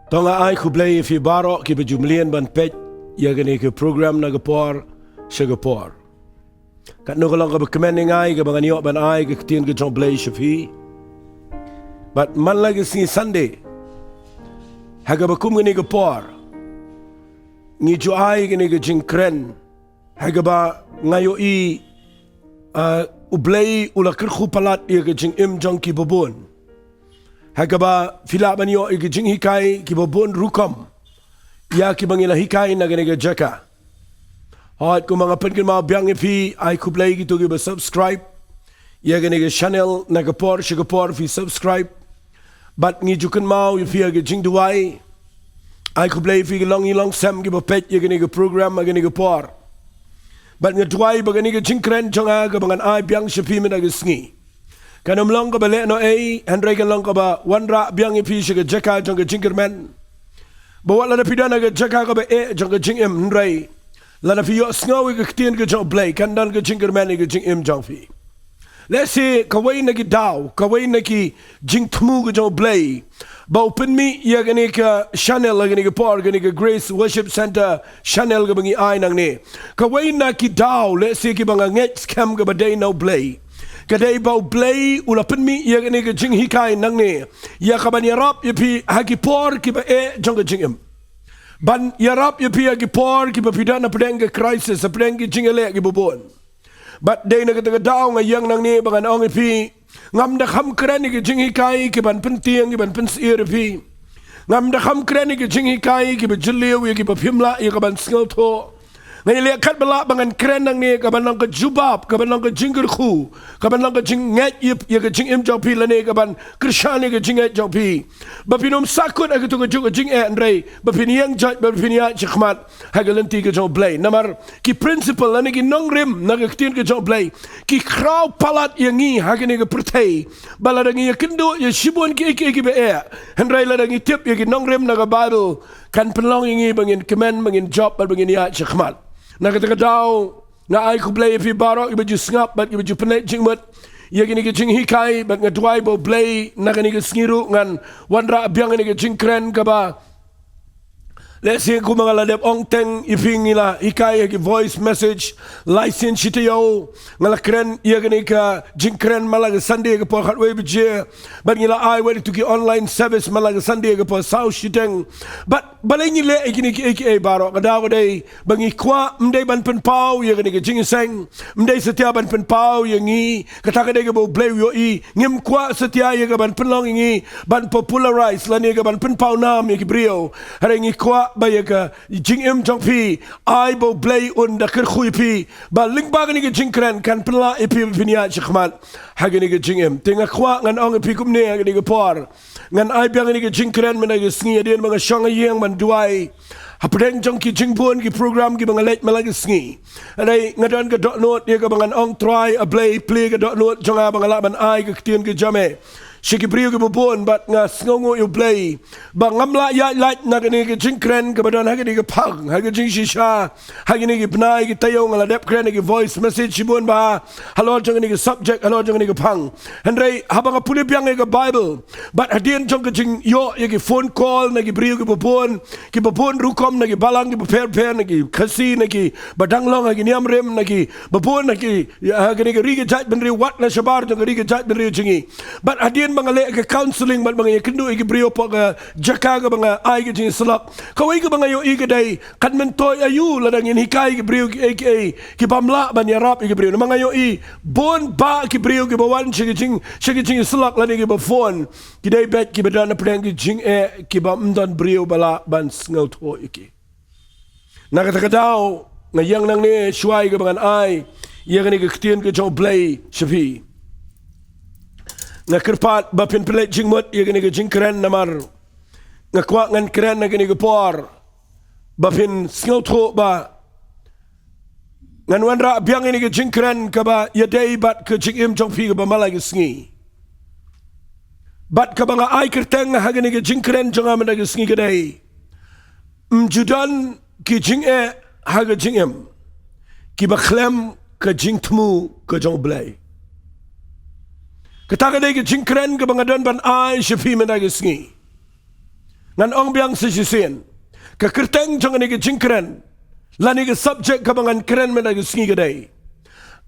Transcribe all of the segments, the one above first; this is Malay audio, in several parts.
Tonga ai ku Blei fi baro ki bejumlian ban pej ya gani ke program na gapor shagapor. Kat no kalong ka bekemen ngai ke banganiok ban ai ke ketien ke John Blei shafi. But man lagi si Sunday. Haga bakum gani gapor. Ngi ju ai gani ke Jingkren. Haga ba ngayo i Blei ula kerkhu palat ya ke Jingthmu Jong ki bobon. Hagaba fila banyo igijing hikai ki bobon rukom ya ki bangila hikai na ganega jaka hot ko mga penkin mga biang ipi ay ku Blei gitu gi subscribe ya ganega channel na gapor shigapor fi subscribe but ngi jukan mau ipi igijing duai ay ku Blei fi long sem gi bapet ya ganega program ganega por but ngi duai baganega Jingkren jonga ga bangan ay biang shapi men agisngi kanam long ka bale no ay handray kan long ka ba wanra biang ipi siya jaka jang ka Jingkerman bawa lana pidana ka jaka ka ba jang ka Jingthmu handray lana fiyo sngawi ka ketien ka jang Blei kandan ka Jingkerman ka Jingthmu jang fi let's say kawai na ki daw kawai na ki Jingthmu ka jang Blei ba open me ya gani ka channel gani ka por gani ka Grace Worship Center channel ka bangi ay nang ni kawai na ki daw let's say ki banga nget scam ka ba day no Blei kadai bau Blei ulapan mi ya gani ka jing hikai nang ni ya kaban yarap ya pi haki por ki ba jong ka Jingthmu ban yarap ya pi haki por ki ba pidana pedang ka crisis pedang ki jingele ki bobon but day na kata daw nga yang nang ni bangan ong pi ngam da kham kren ki jing hikai ki ban pentiang ki ban pensir pi ngam da kham kren ki jing hikai ki ba jiliu ya ki ba phimla ya ka ban skil tho ngay lihat bala bangan keren nang ni kaban lang ka jubab kaban lang ka jinggerku kaban lang ka jinget yip ya ka Jingthmu Jong pi lane kaban krishani ka jinget Jong pi bapinom sakut aku tu ka juga jinget Andre bapiniang jat bapinia chkhmat hagalenti ka Jong Blei namar ki principle lane ki nongrim na ka ketien ka Jong Blei ki kraw palat yangi hagani ka pertai bala dangi ya kendo ya shibon ki ki be Andre la dangi tip ya ki nongrim na ka Bible kan penlong yangi bangin kemen bangin job bangin ya chkhmat nakataka daw nga ay ku Blei fi baro iba ju ngap bat iba ju penet jingmat ya gini ke jing hikai bat nga duai bo Blei nakani ke sngiru ngan wanra biang ni ke Jingkren ka ba let's say ku mga ladep ong teng ifing nila hikai ki voice message license shitiyo ngala kren ya gini ka Jingkren malaga Sunday ka po khatwe bije bat ngila ay wadi to ki online service malaga Sunday ka po south shiteng but balay ngile gini ki aka baro kadaw day bangi kwa mday ban pen pau ya gini ka Jingseng mday setia ban pen pau ya ngi kataka day ka bo Blei yo i ngim kwa setia ya ka ban pen long ngi ban popularize lani ka ban pen pau nam ya ki brio hare ngi kwa ba ya ka Jingthmu Jong pi ai bo Blei un da kerkhui pi ba ling ba gani ka Jingkren kan penla ipi pinia chkhmat hagani ka Jingthmu tinga kwa ngan ong pi kumne gani ka por ngan ai biang ni ka Jingkren mena ka sngi den mga shong yeng man duai hapdeng jong ki jingbon ki program ki mga let malaga sngi anai ngadon ka dot note ya ka mga ong try a Blei play ka dot note jonga mga laban ai ka ketien ka jame Shiki brio ke bobon bat nga sngongo yu Blei ba ngamla ya light na gani ke Jingkren ke badan hagani ke pang hagani jing shisha hagani ke bnai ke tayo ngala dep kren ke voice message shibon ba halo jong ni ke subject halo jong ni ke pang handrei habang puli biang ke Bible but hadien jong ke jing yo ye ke phone call na ke brio ke bobon rukom na ke balang ke per na ke khasi na ke badang long ke niam rem na ke bobon na ke hagani ke ri ke jat benri wat na shabar jong ri ke jat benri jingi but hadien mga le ka counseling bat mga kendo igi brio po ka jaka ka mga ay ka jing salak kawai ka mga yo igi day kan mentoy ayu ladang in hikai ki brio ki pamla ban yarap igi brio mga yo i bon ba ki brio ki bawan shigi jing salak ladang igi ba phone ki day bet ki badan na pedang ki jing ki ba mdan brio bala ban sngaw to iki nakataka ngayang nang ni shuai ka mga ay iya ka ni ka ketien ka Jong Blei shafi nga kerpat ba pinpelet jingmut ya gani ka Jingkren namar nga kwa ngan kren na gani ka por ba pin sngaw tho ba ngan wanra biang ini ka Jingkren ka ba ya day bat ka Jingthmu Jong pi ka ba malay ka sngi bat ka ba nga ay kerteng ha gani ka Jingkren jonga man ka sngi ka day mjudan ki ha ka Jingthmu ki ba Khlem ka Jingthmu ka Jong Blei Kataka day ka Jingkren ka bangadan ban ay shafi man ay sngi ngan ong biang sisisen ka kerteng jong ni ke jingkren lani ke subject ka bangan kren men ag sngi gadai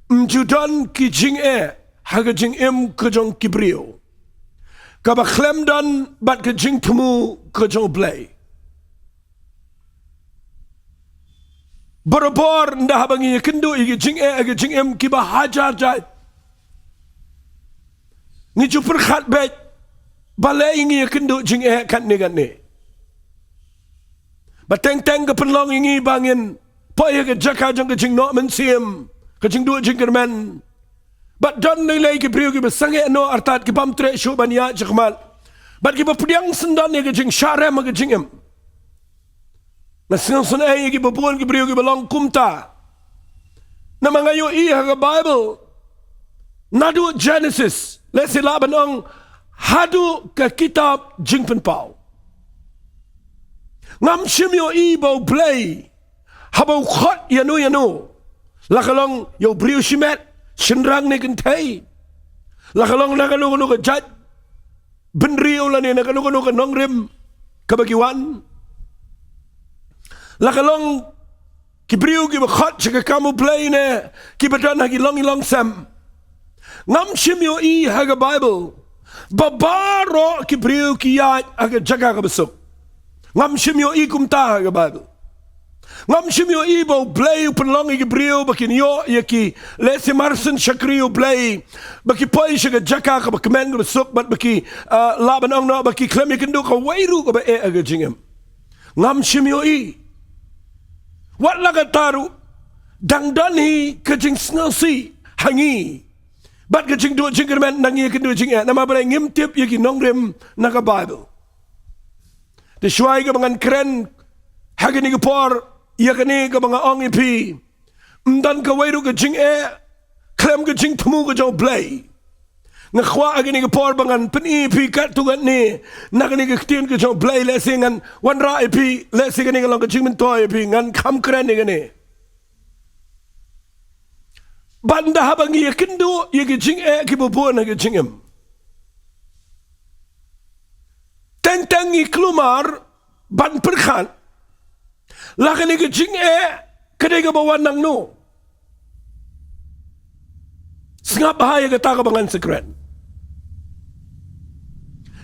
mjudan ki jingeh ha ke jingem ke jong kibrio ka ba khlem dan bat ke jingthmu ke jong Blei Borobor ndah bangi kendo igi jingeh agi jingem ki ba hajar jai ni jupur khat bet balai ingi kendo jingeh kat ni gat ni bateng teng ke penlong ingi bangin poy ke jaka jong ke jing no men sim ke jing du jing kerman bat don ni lay ki priu ki besange no artat ki pam tre shu bania jikmal bat ki ba pudiang sendan ni ke jing sharem ke jingem Nasing sun ay ki babuan ki priu ki balong kumta. Na mga yu iya ka Bible. Nadu Genesis. Lesi laban ang hadu ka kitab jingpen pao. Ngam shim yu ibaw Blei. Habaw khot yanu. Lakalong yu priu shimet. Shinrang ni kentay. Lakalong nakalukano ka jat. Benriyo lang ni nakalukano ka nongrim. Kabagiwan. Lakalong kibriu ki bakhat chika kamu Blei ne ki badan hagi long sam ngam shimyo I haga Bible babaro kibriu ki ya haga jaga ka besuk ngam shimyo I kumta haga Bible ngam shimyo I bo Blei penlong kibriu bakin yo yaki lesi marsen shakriu Blei baki poi shaka jaga ka bakmen ka besuk bat baki laban ong no baki klem yakindu ka wairu ka ba haga jingem ngam shimyo I Wat laga taru dang don hi kajing snasi hangi bat kajing du jingkerman nangi kendu jing nama balai ngimtip yaki nongrem naga Bible de shwai ka bangan kren hagani ka por yakani ka banga ong ipi mdan ka wairu ka jing klem ka jingthmu ka jong Blei ngakwa agani ka por bangan peni ipi kat tugat ni nakani ka ktin ka jong Blei lesi ngan wanra ipi lesi kani ka long ka jingmen toy ipi ngan kam kren ni kani banda habang yakindu yaki jing ki bubuan na ka jingem tentang I klumar ban perkhan lakani ka jing kadai ka bawan nang no sengap bahaya ka taka bangan sekren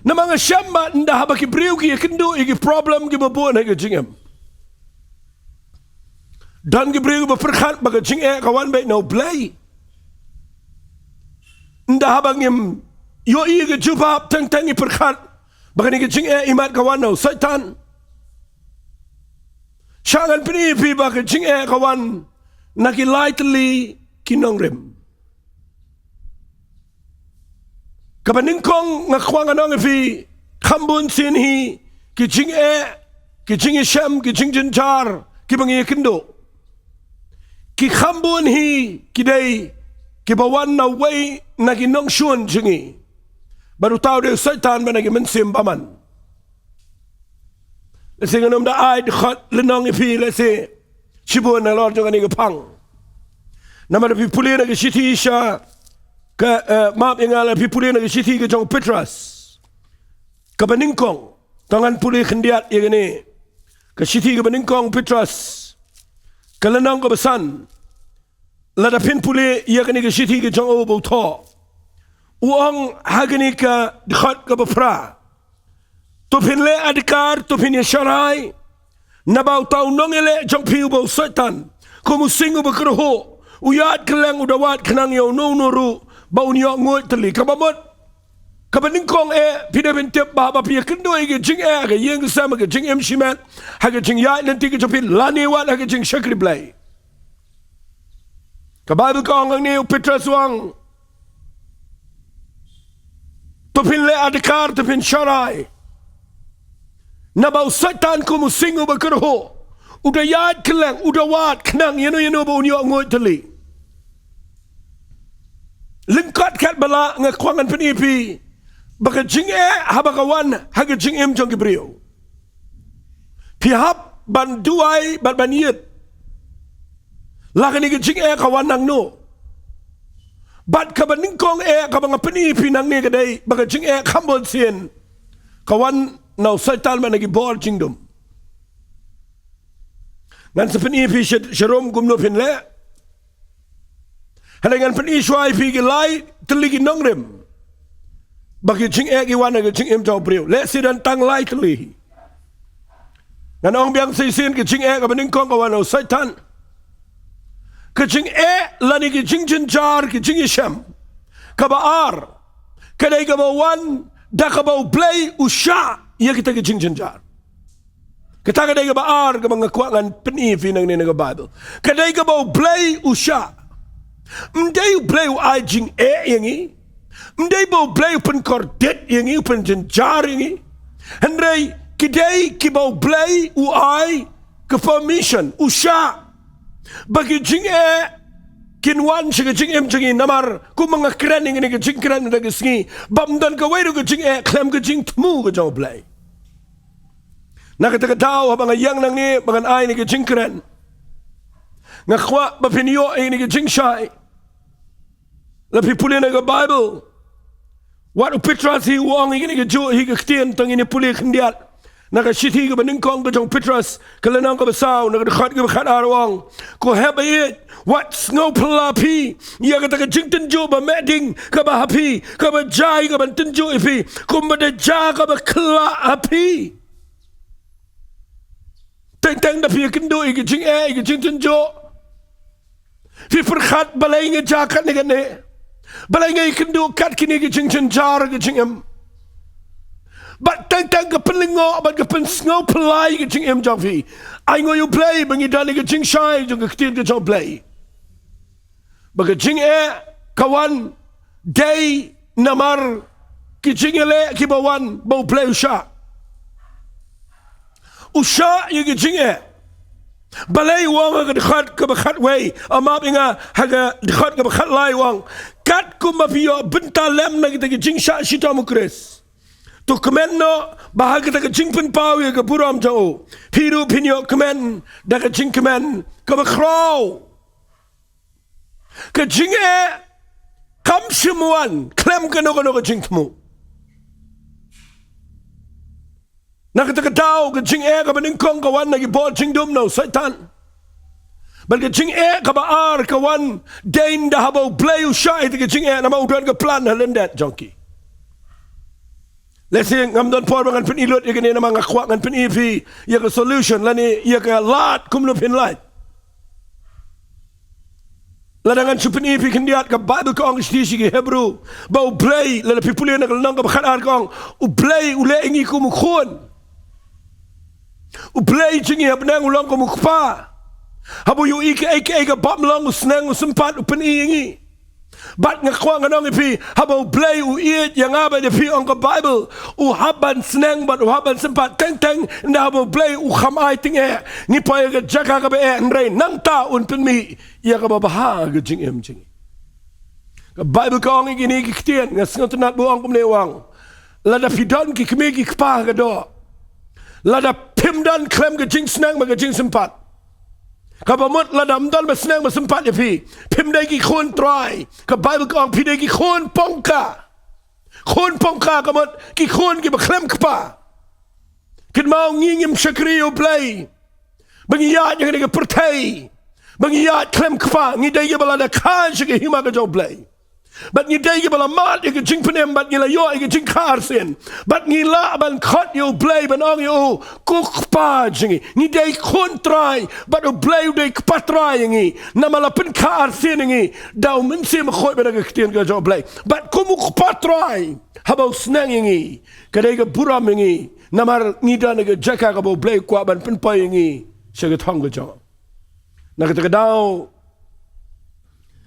na mga syamba nda haba ki priu ki yakindu igi problem ki babuan hagi jingem dan ki priu ba perkhat baga jingeh kawan baik no Blei nda haba ngim yo igi jubab teng i perkhat baga ni ki jingeh imat kawan no saitan syangan penipi baga jingeh kawan naki lightly kinongrem Kabaningkong ngakwang anong ifi kambun sin hi ki jing shem ki jing jinjar ki bangi kendo ki kambun hi ki day ki bawan na way na ginong shun jingi baru tahu de saitan ba nagi mensim baman lesi nganom da ay khot lenong ifi lesi shibun na lord jong ani gapang nama da pi puli na ki shiti sha ka maaf yang ala pi puli na siti ke jong Petras ka baningkong tangan puli khendiat ye gani ka siti ke baningkong Petras ka lanang ka besan lada pin puli ye gani ka siti ke jong obo tho uang hagani ka dkhat ka bafra to pin le adkar to pin sharai nabau tau nongele jong piu bo satan ko musingu bakro uyat keleng udawat kenang yo no noru bau niok ngut teli kabamot kabaningkong pide bentep ba pi kendo ge jing ge yeng sama ge jing shimat ha ge jing ya nanti ge jopin lani wat ha ge jing shakri Blei ka Bible kong ang ni Petras wang topin le adkar topin sharai na bau satan ko musingu bakro udayat keleng udawat kenang yeno bau niok ngut teli lingkat kat bala ngakwangan penipi baka jingeh habakawan haga jingem jong kibriu pihap ban duai ban baniet lakani ke jingeh kawan nang no bat kabaningkong ka banga penipi nang ni kadai baka jingeh kambon sien kawan now Satan man nagibor jingdom. Ngan sa panipi sharom gumno pinle. Halangan panisway pigilay tiligi nongrem. Bagi jing iwan nag jing imjaw brio. Le sidan tang lay tili. Ngan ong biang sisin ke jing abaning kong kawan Satan. Ke jing lani ke jing jinjar ke jing isham. Kabaar. Kadai kabawan da kabaw Blei usya iya kita ke jing jinjar. Kita kadai kabaar ka mga kuangan panipi ng ninaga Bible. Kadai kabaw Blei usya. Mday Blei ay jing yangi. Mday bo Blei pen kordet yangi pen jinjar yangi. Hendray kidai kibaw Blei ay ka permission usya. Bagi jing kinwan siya jing jing namar kung mga kren ng nga jing kren na gisngi bamdan ka wero ka jing Khlem ka Jingthmu Jong Blei. Nakatagataw habang ayang nang ni mga ay ni ka jing kren. Nga kwa mapinyo ay ni ka jing shay. Lapipuli na ka Bible. Wat upitras hi uang hi ka jo hi ka ktien tang inipuli kandiat. Nakashiti ka baningkong ka jong pitras kalanang ka basaw nakadakhat ka bakhat arawang ko hebayit what snow palapi ya ka taka jingtan jo ba meding ka ba happy ka ba jai ka ba tinjo ipi kung ba da ja ka ba kla happy teng da pi kendo i ka jingtan jo fi perkhat balay nga jakat ni gane balay nga ikendo kat kini ka jingtan jar ka jingam. But tang ka pelingo but ka pensngo pelai ka jing jong fi. Ai ngo you Blei bangi dali ka jing shai jong ka ktin ka jong Blei. Baga jing kawan day namar ki jing le ki bawan bo Blei usha. Usha you ka jing balay wang ka dikhat ka bakhat way amap inga haga dikhat ka bakhat lai wang kat kumapiyo bentalem na kita ki jing sha shita mukres. Tu kemen no bahagi tak jing pen pau ya ke buram jauh. Piru pinyo kemen dah ke jing kemen ke bakrau. Ke jing kam semuan Khlem ke no ke Jingthmu. Nak kita tahu ke jing ke beningkong kawan lagi bol jingdom no Satan. Bal ke jing ke baar kawan dain dah bau Blei usai ke jing nama udan ke plan halendet jongki. Lesi ngamdon por bangan penilot ya kini nama ngakwak ngan penipi ya ke solution lani ya ke lat kumlo penlat. Ladangan su penipi kendiat ke Bible kong istisi ke Hebrew bau Blei lala pipuli nak nang ke bakhanar kong u Blei ule ingi kumukhon. U Blei jingi habnang ulang kumukpa. Habu yu ike bam lang usnang usempat u peni ingi. Bat ngakwa nganong ipi habau Blei u iit yang aba de pi ong Bible u haban sneng bat u haban sempat teng na habau Blei u khamai ting ni pa ga jaka ka be ndrei nang ta un pen mi ya ka baha ga jing jing ka Bible ka ong igini ki ktien ngasngot nat buang kum lewang lada pidon ki kmi ki kpa ga do lada pimdan Khlem ga jing sneng ma ga jing sempat. Kabamut ladam dal besnang besempat ya pi. Pim dagi khun try. Ka Bible kong pi dagi khun pongka. Khun pongka kamut ki khun ki Khlem kpa. Kin mau ngingim syakri o Blei. Bangiyat yang dagi pertai. Bangiyat Khlem kpa ngi dagi balada kan syakri hima ka jong Blei. Bat ngi dagi bala mat ya jing penem bat ngi la yo ya jing kar sen. Bat ngi la ban khot yo Blei ban ong yo kukpa jingi. Ngi dagi khun try bat o Blei dagi kpa try ngi. Namala pen kar sen ngi. Dau mensi makhoi ba dagi ktien ka jong Blei. Bat kumu kpa try habau snang ngi. Kadai ka buram ngi. Namar ngi da ngi jaka ka bo Blei kwa ban pen pai ngi. Syagat hong ka jong. Nakita ka daw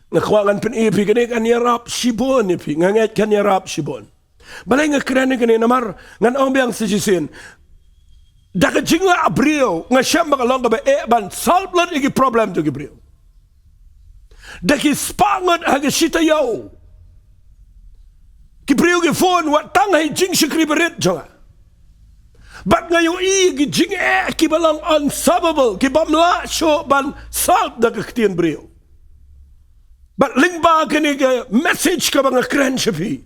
ngakwakan penipi kani kan yarap sibon ipi nganget kan yarap sibon balay ngakren kani namar ngan ong biang sijisin daka jingla abrio nga syam makalong ka ba ban solve lot igi problem to gibrio daki spangot haga sita yaw gibrio gi phone wat tanghay jing shikri berit jonga bat ngayon igi jing ki balang unsolvable ki bamla syo ban solve daka ktien brio. But lingba kini ke message ka mga kren siya pi.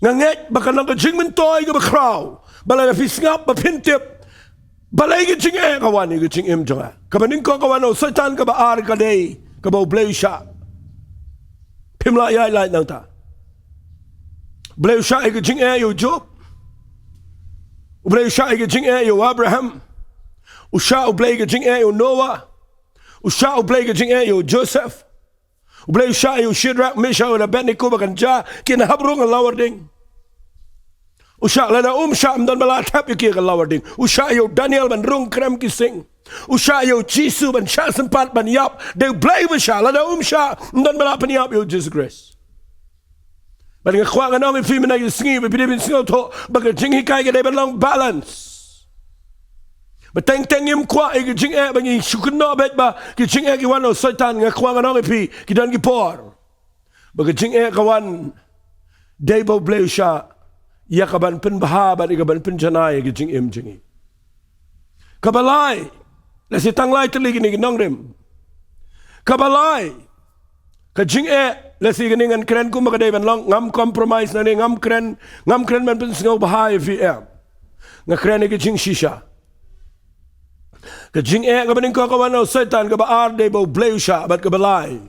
Nganget baka nang ka jing mentoy ka bakraw. balai pi ngap ba pin tip balai ke Jingeh kawan ke Jing im jonga kabaning ko kawan o setan ka ba ar ka dei ka ba Blei sha pim la ya lai nang ta Blei sha ke Jingeh yo Job Blei sha ke Jingeh yo Abraham usha Blei ke Jingeh yo Noah usha Blei ke Jingeh yo Joseph Blei sha yo Shadrach Meshach and Abednego bakan ja kin habrung lawar ding usha la da sha dan bala tap ki ka lawar ding usha yo Daniel ban NONGKREN ki sing usha yo Jisu ban sha sempat ban yap de Blei ba sha la da sha dan bala pan yap yo Jesus Christ ban nga khwa nga ngi fi mena yo singi bi bin singo to baga Jingeh kai ga de ban long balance but teng im kwa e Jingeh ban yi shukno bet ba ki Jingeh ki wan o setan nga khwa nga ngi pi ki dan ki por baga Jingeh kawan de bo Blei sha ya kaban pen bahaban ikaban pen janai ke Jing im jingi kabalai la si tanglai teli ni NONGKREN kabalai ka Jingeh la si gani NONGKREN ku makadai ban long ngam compromise na ni NONGKREN man pen singaw bahai VM NONGKREN ke Jing shisha ka Jingeh ka baning ko kawan o setan ka ba de bo Blei sha bat kabalai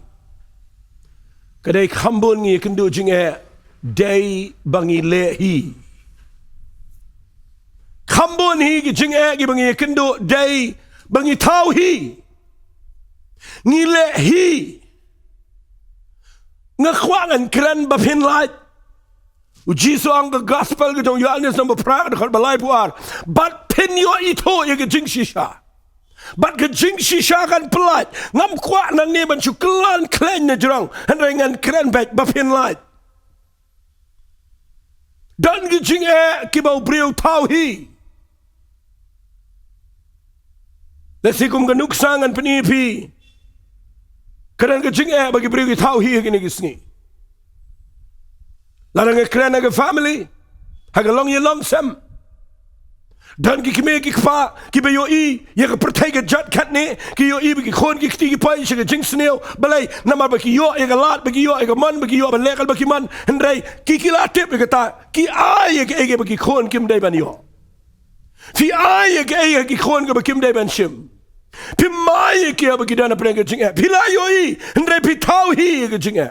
kadai khambun ngi kendu Jingeh day bangi lehi kambon hi ki Jingeh ki bangi kendo day bangi tau hi ngi lehi ngakhwangan kren ba pin light u jiso ang gospel ke jong Yohanes number pra de balai puar bat pin yo ito ye ke Jing shisha bat ke Jing shisha kan pelat ngam kwa nan ne ban chuklan klen ne jrong hanrengan kren bat ba pin light dan ke Jingeh ki bau brio tau hi lesikum ke nuksangan penipi keren ke Jingeh bagi brio ki tau hi kini kisni larang ke keren ke family haga long ye long sem dan ki kime ki kfa ki be yo I ye ke pertai ke jat kat ne ki yo I ki khon ki kti ki pai she ke Jing sneo balai namar ba ki yo ye ke lat ba ki yo ye ke man ba ki yo ba lekal ba ki man hendrai ki latip ke ta ki ai ye ke ba ki khon kim dai ban yo fi ai ye ke ki khon ke ba kim dai ban shim pi mai ye ke ba ki dana preng ke Jingeh pi la yo I hendrai pi tau hi ye ke Jingeh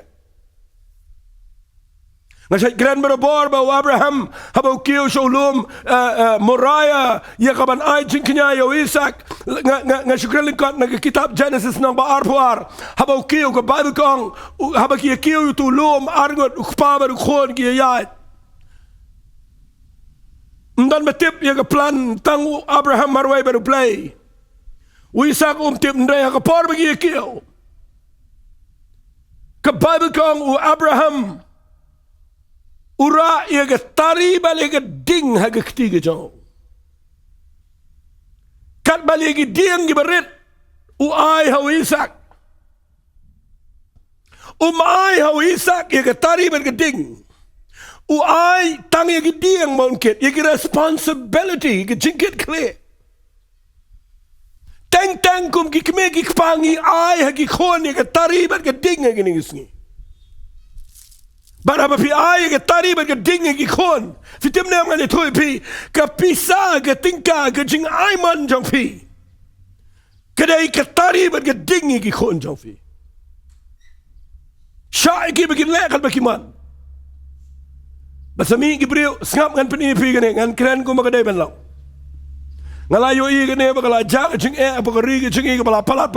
ngasai grand berabor ba Abraham habau kiu sholum Moriah ya kaban ai jingknya yo Isaac ngasukran likot na kitab Genesis nang ba arpuar habau kiu ke Bible kong habau kiu tu lum argot ukpa bar khon ki yat ndan betip ya ke plan tang Abraham marwai baru Blei Isaac tip ndai ka por bagi kiu ke Bible kong Abraham ura ia ke tari balik ke ding haga ketiga jauh. Kat balik ke ding ke berit. Uai hau Isaac. Ai hau Isaac ia ke tari balik ke ding. Uai tang ia ke ding mungkin. Ia ke responsibility ke Jingeh Khlem. Teng kum ki keme ki kpangi ai hagi khon ia ke tari balik ke ding haga ni kisni. Bara ba pi ai ke tari ba ke ding ke khon fitim ne ngani thoi pi ka pisa ke tingka ke Jing ai man jong pi kedai ke tari ba ke ding ke khon jong pi sha ki ba ke lekal ba ki man basami ki brio ngap ngan peni pi gane ngan kren ko ma kedai ban law ngalayo I gane ba kala ja Jingeh ba ke ri ke Jingeh ke bala palat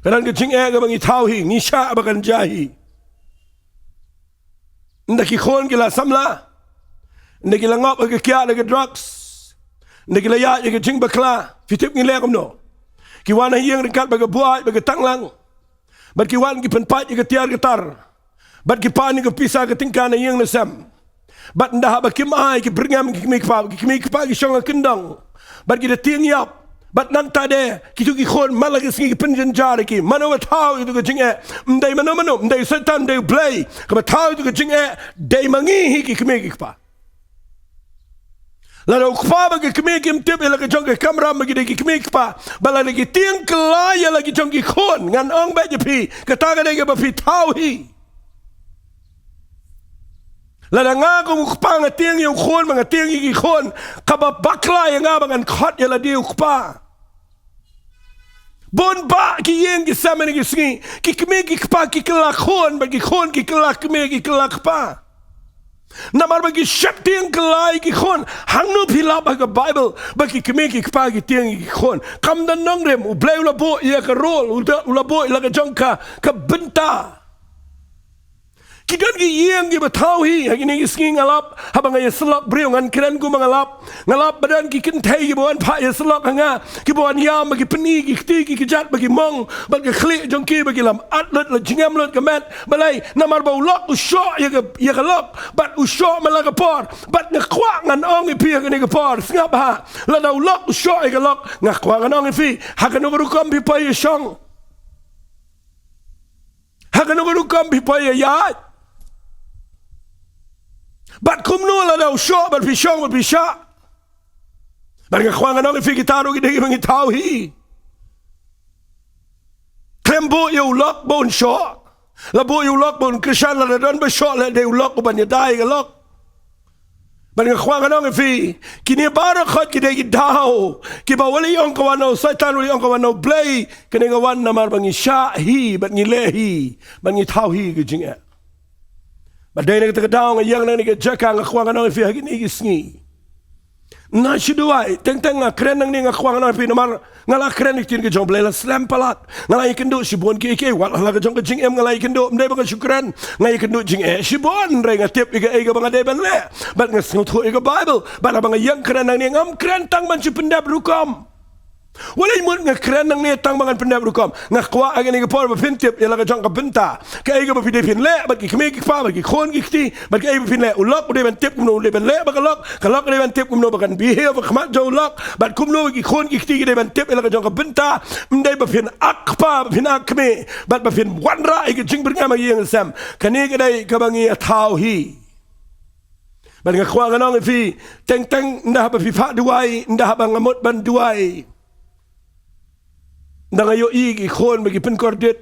kadang ke Jingeh ke bangi tau hi ngisha bakan jahi nda ki khon ke la samla nda ki la ngop ke kya ke drugs nda ki la ya ke Jing bakla fitip ngi lekom no ki wana hiang dekat baga buai baga tanglang bat ki wan ki penpat ke tiar ke tar bat ki pani ke pisa ke tingkana hiang na sam bat nda ba kim ai ki bringam ki mi pa ki shonga kendang bat ki de tiang yap bat nan tade kitu ki khon malagi singi penjen jari ki mano tau itu ke Jingeh ndai mano ndai setan ndai Blei ka tau itu ke Jingeh dai mangi hi ki keme ki pa la ro khpa ba ki keme ki mtip la ke jong ke kamera ma ki de ki keme ki pa bala ki tiang kla ya la ki jong ki khon ngan ong ba je pi ka ta ga de ke ba pi tau hi Lada nga kung ukpa nga tiang yung kon, mga tiang yung kon, kababakla yung nga mga kot yung ladi ukpa. Bon ba kiyeng kisama ni kisingi, kikme kikpa kikalakon, bagikon kikalakme kikalakpa. Namar bagi syap tiang kelai kikon, hangno pila baga Bible, bagi kikme kikpa tiang kikon. Kamdan nongrem, Blei ulabo iya ka rol, ulabo ila ka jongka, ka benta. Kidan giyeng gibatauhi hagini gising ngalap habang ay selok brio ngan keren gu mangalap ngalap badan kikentay gibuan pa ya selok hanga gibuan yam bagi peni gikti gikijat bagi mong bagi khli jongki bagi lam atlet la jingam lot gamet balai namar baulok usyo ya galok bat usyo malaga por bat ngakwa ngan ong ipi hagini gapor ngap ha la daulok usyo ya galok ngakwa ngan ong ipi hagano rukom pi pa yong hagano rukom pi pa ya Bat kumno la daw show bat pisong bat pisha. Bat ngakwa nga nong ifikitaro gidegi mangitauhi. Klembo yu lok bon show. Labo yu lok bon Christian la don ba show la de lok ban yadai ga lok. Bat ngakwa nga nong ifi kini bara khat gidegi daw. Kiba wali yung kawano satan wali yung kawano Blei kini gawan namar bangi syahi bat ngilehi bat ngitauhi gijinga. Badai nak terkadang yang nak jakang akuang anong ifi hagin igisngi. Na siduai teng-teng keren nang ni akuang anong ifi nomor ngala keren ikin ke jong Blei la slam palat. Ngala ikin do sibon ke wat la ke jong ke jing em ngala ikin do mdai bang syukran. Ngala ikin do jing sibon re ngatip iga bang ade ban le. Bat ngasngut ho iga Bible. Bat abang yang keren nang ni ngam keren tang ban pendap rukam. Walay mo nga keren nang netang mga pendap rukam nga kwa agani ga por bapintip yala ga jong ka benta kay ga bapidipin le bat ki kme ki pa bat ki khon ki kti bat kay bapin le ulok de ban tip kumno le ban le bakalok kalok de ban tip kumno bakan bihe ba khmat jo ulok bat kumno ki khon ki kti de ban tip yala ga jong ka benta mdai bapin akpa bapin akme bat bapin wanra ga jing berngama yeng sam kani ga dai ka bangi atauhi bat nga kwa ga nong fi teng teng ndah ba fi fa duai ndah ba ngamot ban duai Nang ayo ikon bagi penkordit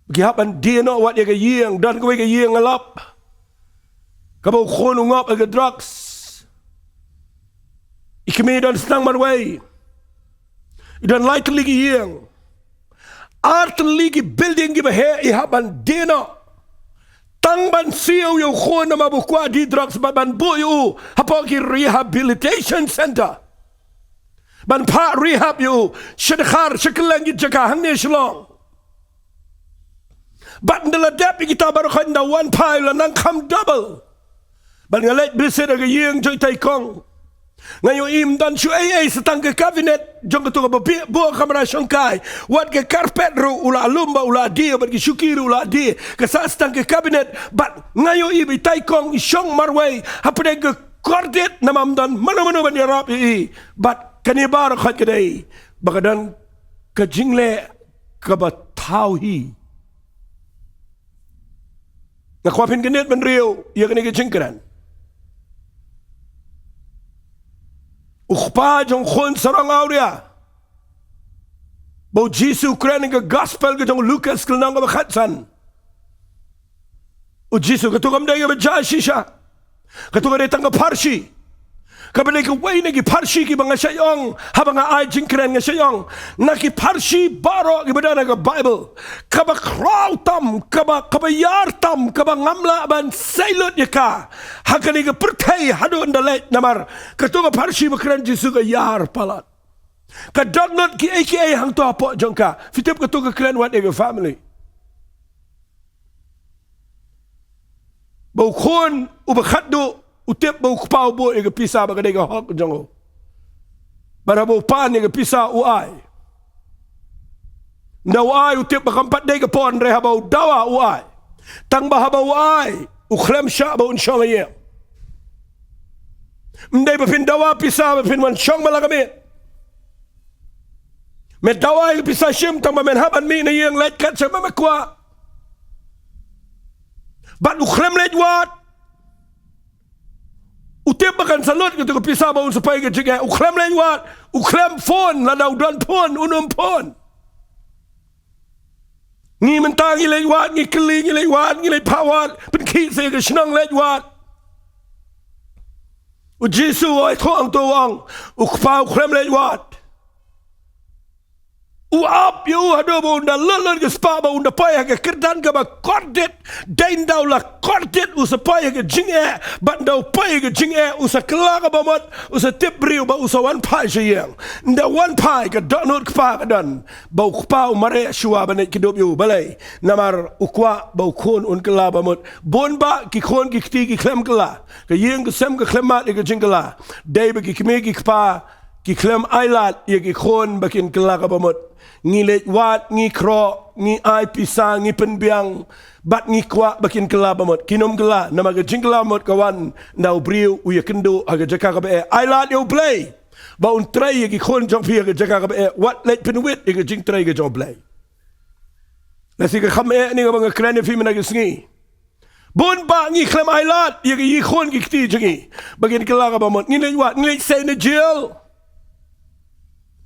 bagi hapan dia no wat ya yang dan kowe ke yang ngalap kabau khon ngop aga drugs ikme dan senang marway dan likely ke yang art ligi building gi bahe I hapan dia no tang ban siu yo khon na mabukwa di drugs ban boyu hapa ki rehabilitation center Ban pa rehab yu syadkhar syaklangi jaka hang ni shlong. Bat ndala dap kita baru khanda one pile la nang kham double. Ban ngalet bisit aga yeng joy tai kong. Ngayo im dan shu AA setang ke kabinet jong ketua babi buah kamera syongkai. Wat ke karpet ru ula lumba ula dia bat ke syukir ula dia. Kesa setang ke kabinet bat ngayo im tai kong syong marway hapde ke kordit namam dan mana-mana ban yarap I bat kani bar khat kedai bagadan ke jingle ke batauhi ngakwapin genet ben riu ia kani ke jingkran ukpa jong khon sarang auria bo jisu kran ke gospel ke jong Lucas kelnang ke khatsan u jisu ke tukam dai ke jashisha ke tukam dai tang ke parsi Kabelai ke way nagi parsi ki banga sayong habang ay jingkren nga sayong naki parsi baro ki badana ka Bible kaba krautam kaba yartam kaba ngamla ban sailot yaka hakani ka pertai hadu ndalait namar katunga parsi bakran jisu ka yar palat ka dognot ki aka hang to apo jongka fitip katunga kren wat ega family bau khon ubakhatdu utip bau kpau bo ega pisa baga dega hok jongo bara bau pan ega pisa uai na uai utip bakampat dega pon reha bau dawa uai tang bahaba uai ukhlem sha bau nshong ye mdai bapin dawa pisa bapin wan shong malagame me dawa ega pisa shim tang bamen haban mi na yeng let kat sama makwa bat ukhlem let wat Utip bakan salut gitu ke pisah baun supaya ke jingeh. Ukhlem lewat. Ukhlem phone. Ladau dan phone. Unum phone. Ngi mentang ngi lewat ngi keli ngi lewat ngi pawat pen ki se ke senang lewat. U Jesu oi thong to wang u pau krem lewat. U up you hado ba unda lalan ke spa ba unda paya ke kerdan ke ba kordet dain dau la kordet u sa paya ke jingeh ban dau paya ke jingeh u sa kelaga ba mat u sa tip briu ba u sa wan pai je yang nda wan pai ke donut kpa ke dan ba u kpa u mare shua ba net kidop you balai namar u kwa ba u kon un kela ba mat bon ba ki kon ki kti ki klem kela ke yeng ke sem ke klemat ke jingela dai ba ki kme ki kpa ki klem ailat ye ki kon ba kin kelaga ba mat ngi lewat ngi kro ngi ai pisang ngi penbiang bat ngi kwa bakin kela bamot kinom kela nama ke jingla mot kawan nau briu u ye kendo aga jaka ka be ai la yo Blei ba un trai ye ki khon jong phi aga jaka ka be wat let penwit ye jing trai ke jong Blei la si ke kham e ni ga bang kren fi mena ke sngi bon ba ngi khlem ai lat ye ki khon ki ti jingi bakin kela ka bamot ngi lewat ngi say na jail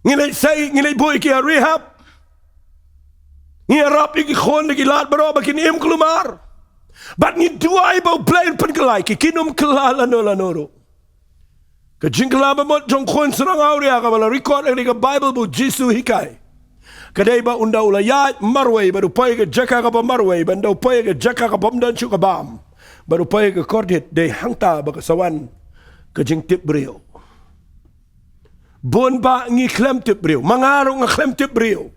ngi lay boy ki rehab ngi rap ki khon ki lat baro ba kin im klumar bat ngi duai ba Blei pen kelai ki kinum kelala no la noro ka jingla ba mot jong khon serang auria ka bala record ni ka Bible bu Jesu hikai kadai ba unda ula ya marway ba rupai ka jaka ka ba marway ba ndau pai ka jaka ka bom dan chu ka bam ba rupai ka kordit de hangta ba ka sawan ka jing tip brio bon ba ngi klem tip brio mangaro nga klem tip brio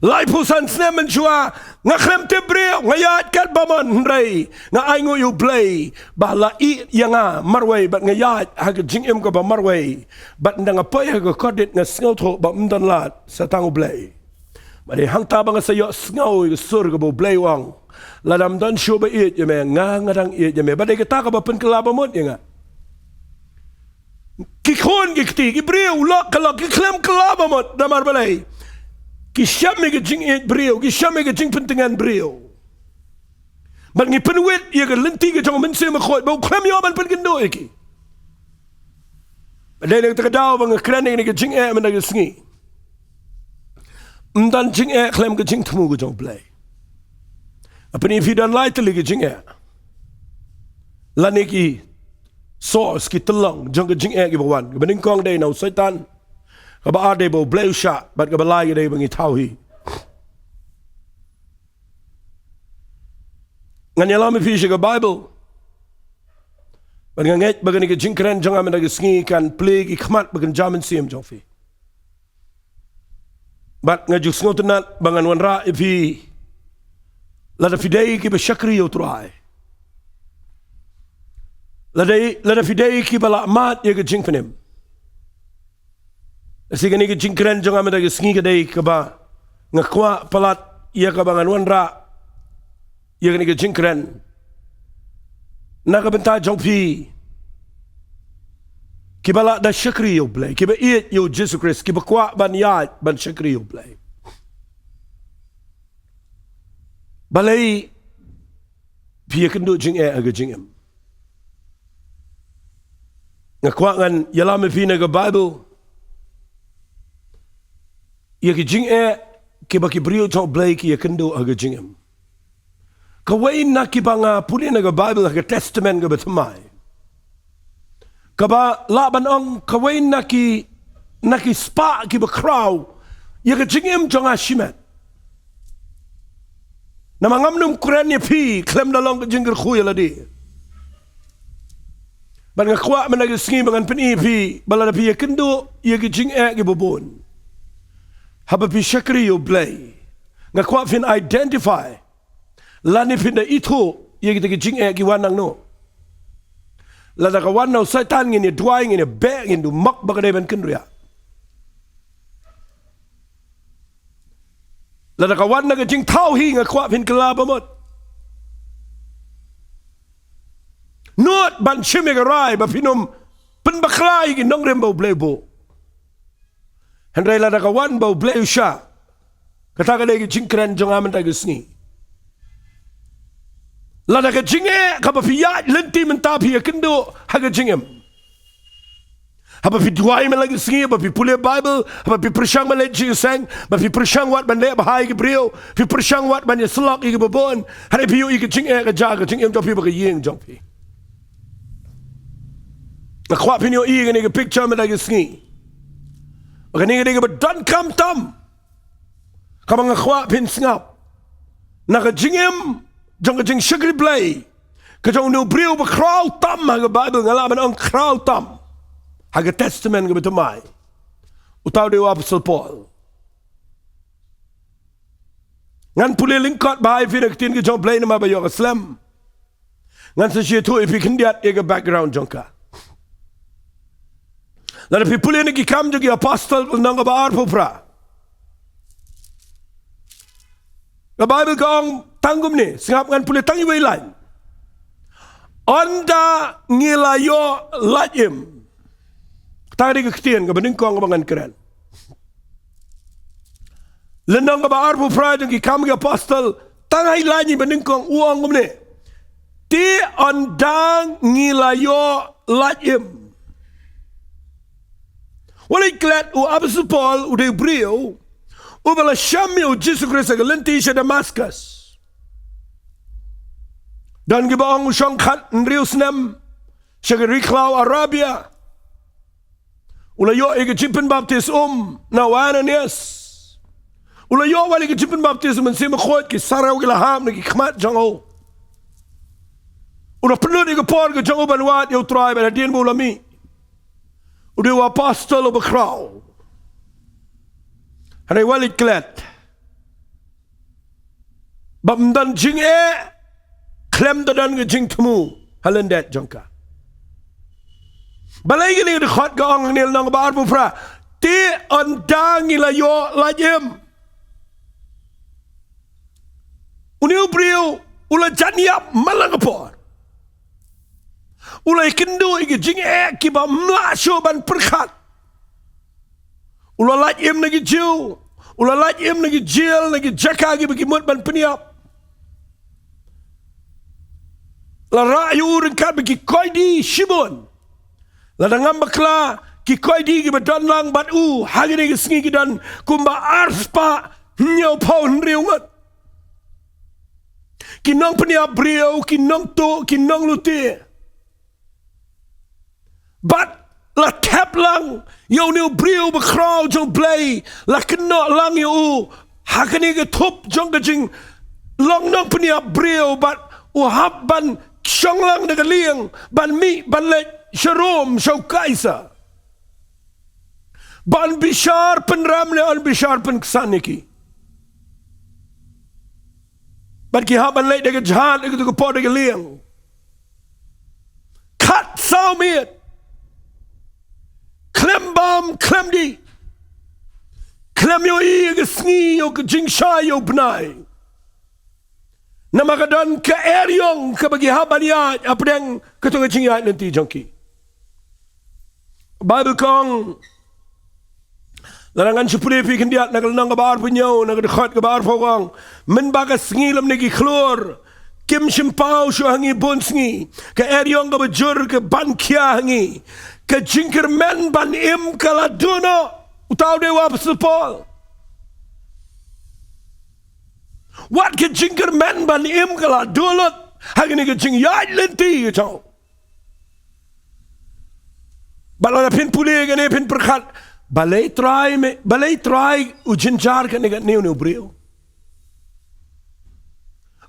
lai pusan snemen chua nga klem tip brio nga yat kat baman rei nga ai ngo yu Blei ba la I yanga marway ba nga yat ha jing im ko ba marway ba ndanga pai ha kodit nga sngaw tho ba mdan lat sa tangu Blei ba de hang ta ba nga sayo sngaw sur ko bo Blei wang la dam dan shu ba it yeme nga ngadang it yeme ba de ka ka ba pen kala ba mot yanga ki khon ki kti ki brio la kala ki klem kala ba mot damar Blei ki shame ke jing et brio ki shame ke jing pentingan brio ban ngi penwit ye ke lenti ke jong men se ma khoi ba klem yo ban pen kendo iki ba de ta daw ba ngkren ni ke jing e man ke sngi mdan jing e klem ke Jingthmu Jong Blei apa ni fi dan lai tele ke jing e la ne ki source ki telang jong ke jing e ki bawan ke bening kong dei nau setan ka ba ade bo Blei sha bat ka balai dei bangi tauhi ngan yala mi fi ka Bible ban nget bagani ke jingkren jong amena ke sngi kan play ki khmat bagan jamin sim jong fi bat ngaju sngotenat bangan wan ra fi la da fidei ki ba shakri yo trai la da fidei ki bala mat ye ke jingpenem sigani ke jingkren jong amena ke sngi ke dei ka ba ngakwa palat ye ka bangan wan ra ye ke jingkren na ka benta jong phi ki bala da shakri yo Blei ki ba it yo Jesus Christ ki ba kwa ban ya ban shakri yo Blei balai phi kendo jing e aga jingem ngakwa ngan yala me phi na ka Bible ye ki jing e ki ba ki brio jong Blei ki kendo aga jingem kawai na ki banga puli na ka Bible ka testament ka batamai kaba laban ong kawai na ki spa ki ba kraw ye ka jingem jong ashimet na mangam num Quran ye pi klem da long ka jingger khuya la di ban nga kwa man ga sngi bangan pen pi bala da pi ye kendo ye ki jing e ki bobon haba pi shakri yo Blei nga kwa fin identify lani pinda itu ye kita jing e ki wanang no la da ka wanau satan ngini duai ngini be ngindu mak bagade ban kendria la da ka wan na jing thau hi nga kwa pin kala ba mot not ban chime ga rai ba pinum pen bakrai gi nong rembo Blei bo hendrai la da ka wan bo Blei sha kata ka dei jing kren jong aman ta gisni la da ka jinge ka ba fiya lenti men ta phi kendo ha ga jingem Haba pi duai man lagi sengi, haba pi pulih Bible, haba pi persyang man lagi seng, haba pi persyang wat man lek bahai ke brio, pi persyang wat man selak ke babon, hari pi yu ke Jingeh ke jaga, Jingeh jong pi bagi yeng jong pi. Nakwak pi nyo i ke picture man lagi sengi. Kani ke berdan kam tam. Kamang nakwak pin sengap. Nak Jingem jong ke Jing syagri Blei. Ke jong nu brio berkrau tam haga Bible ngalaman ang krau tam. Haga testament ke betumai. Utaw dewa Apostle Paul. Ngan pulih lingkot bahai fi nak tin ke jong Blei nama Jingeh Khlem. Ngan sesiya tu ipi kendiat ega background jongka. Lalu pi pulih nak ikam jogi apostle nang ba arpopra. The Bible kong tanggum ni, sengap ngan pulih tangi wailan. Anda ngilayo lajim. Tadi keketian ke beningkong abangan keren. Lenang ke baar pu prajang ki kami apostol tangai lagi beningkong uang ni. Ti anda ngilayo lajim. Walay klet u Apostle Paul u de brio u bala syami u Jesus Christ ke lenti sa Damascus. Dan gibaong usyong kat nrius nem sa Riklaw Arabia. Ulayo ika jipen baptism na Ananias. Ulayo wali ika jipen baptism man sima khot ki saraw ki laham na ki khmat jango. Ula penut ika por ka jango banwat yaw tribe na diyan mo ulami. Udewa apostol o bakraw. Hanay wali klet. Bamdan Jingeh Khlem dadan ka Jingthmu halendet jongka. Balai gini dekat gaong nil nang baar pufra. Ti ondang ilayo lajem. Uniu brio ula janiap malang apor. Ula ikindu igi Jingeh kiba mlasyo ban perkat. Ula lajem nagi jiu. Ula lajem nagi jil nagi jaka gi bagi mut ban peniap. La rayu rengkat bagi koidi shibun. Ladang bakla ki koidi ki badan lang bat u hagi ni sengi ki dan kumba arspa nyau paun riungat. Ki nong penia brio ki nong to ki nong luti. Bat la tap lang yo ni brio bakrau jong Blei la kena lang yo hagi ni ki tup jong gajing long nong penia brio bat u hab ban syong lang dengan liang ban mi ban le Sharom Shau Kaisa Ban Bishar pen Ramle an Bishar pen Ksaniki Ban ki haban late dega jahan dega tu po dega liang Kat sao miet Khlem bam Khlem di Khlem yo i ke sngi yo ke jingsha yo benai Namakadan ke eryong ke bagi haban ya apa yang ketunga jingya nanti jongki Bible kong larangan sepuluh pi kendiat nak lenang ke baar punyau nak dekat ke baar pokong men bagas ngilam negi klor kim simpau syu hangi bon sngi ke eryong ke bejur ke ban kia hangi ke jingker men ban im kaladuno utaw dewa Apostle Paul wat ke jingker men ban im kaladulot hangi ni ke jing yai lenti utaw Balai pin pulih kan pin perkat balai try ujinjar kan negat new brio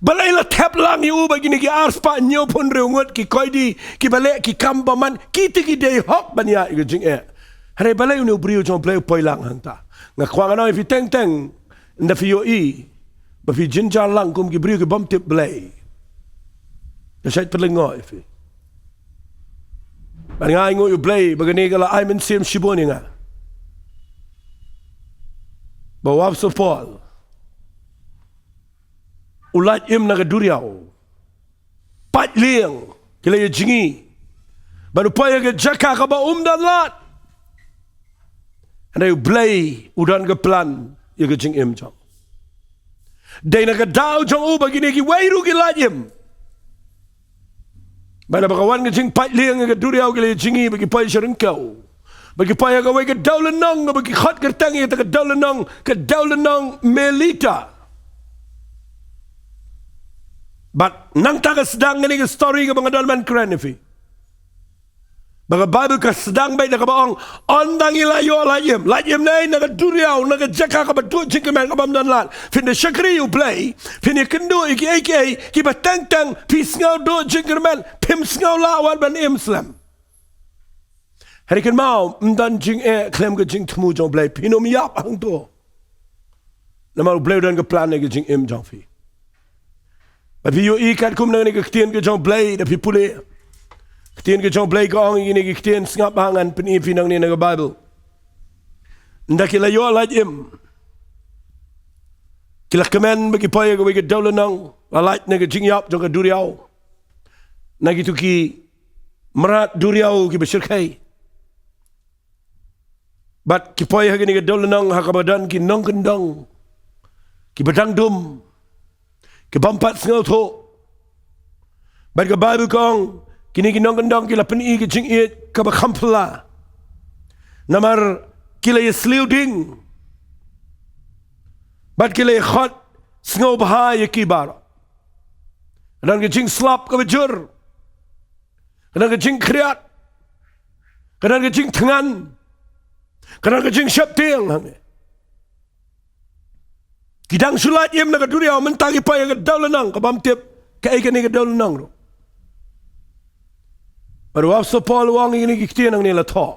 balai la tap lang yu bagi ni ki arspa nyo pun reungut ki koidi ki balai ki kambaman ki tiki day hok banya ke Jingeh hari balai new brio jong Blei poilang hanta ngakwang ano if teng teng nda fi yo i ba fi jinjar lang kum ki brio ki bom tip Blei na syait perlengo if Bangai ngo yu Blei bagani kala ay men sim shiboni nga. Bawab so Paul. Ulat im na kaduriaw. Pat liang kila yu jingi. Baru paya ke jaka ka ba dan lat. Ana yu Blei udan ke plan yu ke jing im jong. Day na ka daw jong u bagini ki wairu ki lajim. Bana bakawan ke jing pat liang ke duriaw ke jingi bagi pai serengkau. bagi paya gawe ke daulenong bagi khat kertang ya ke daulenong melita. But nang taga sedang ni ke story ke bangadal man keren ni. Baga Bible ka sedang baik na kabaong ondang ilayo layem nay naga duriaw naga jaka ka badu jingkeman ka bamdan lat fin de shakri u Blei fin kendo iki ki batang pisngau do jingkeman pim sngau lawan ban Islam. Hari kan mau mdan Jingeh Khlem ke Jingthmu Jong Blei pinom yap hang to. Nama Blei dan ke plan ke Jingthmu Jong fi. Tapi yo ikat kum nang ke ketien ke Jong Blei da pi pule. Ketien ke Jong Blei ko ang ini ke ketien ngap hangan peni pinang ni nang Bible. Ndak kila yo lajim. Kila kemen bagi paya ke daulenang lalait nang ke jingyap jong ke duriau. Nagi tu ki merat duriau ki besyirkai. Bat ki paya ke ni ke daulenang hakabadan ki nongkendong. Ki bedangdum. Ki bampat sengau to. Bat ke Bible kong kini nongkendong kila peni ke jingit ka bakampla. Namar kila ye sliuding. Bat kila ye khot sengau bahaya kibar. Kadang ke jing slap ka bejur. Kadang ke jing kriat. Kadang ke jing tengan. Kadang ke jing syap tiang. Kidang sulat yem na kaduriaw mentagi pa yung daulenang kabam tip kaikan ni daulenang. Pero wapso Paul wang ini kiktian ang nila to.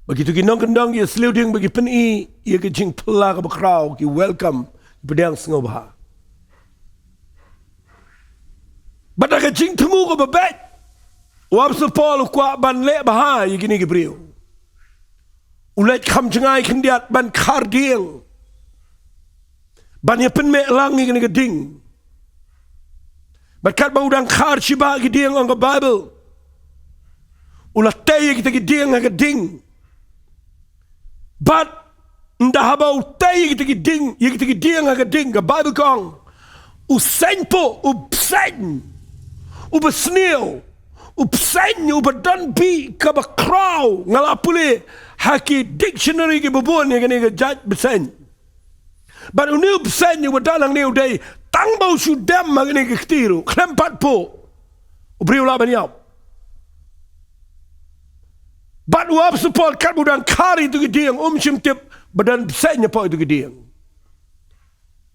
Begitu kinong kendang ya seluding bagi peni ia ke jing pela ka bakraw ki welcome pedang sengau bah. Bada ke jing temu ka babet. Wapso Paul kwa ban le bah ia kini ki brio. Ulat kam jengai kendiat ban P.R.DIENGDOH. Ban ya pen me lang ni ke ding. Berkat bau dang khar shiba ki ding ang Bible. Ulat tay kita ki ding ang ding. But ndah bau tay kita ki ding, kita ki ding ang ding ka Bible kong. Usen po, upsen. Ubesneo. Upsen ubadan bi ka bakraw ngalapule haki dictionary ki bubun ya kini ke judge besen. But uniu besen yu badalang niu day tang bau sudam magini ke ketiru klempat po ubriu laban yau. But wap support kat budang kari tu gediang simtip badan besen po itu gediang.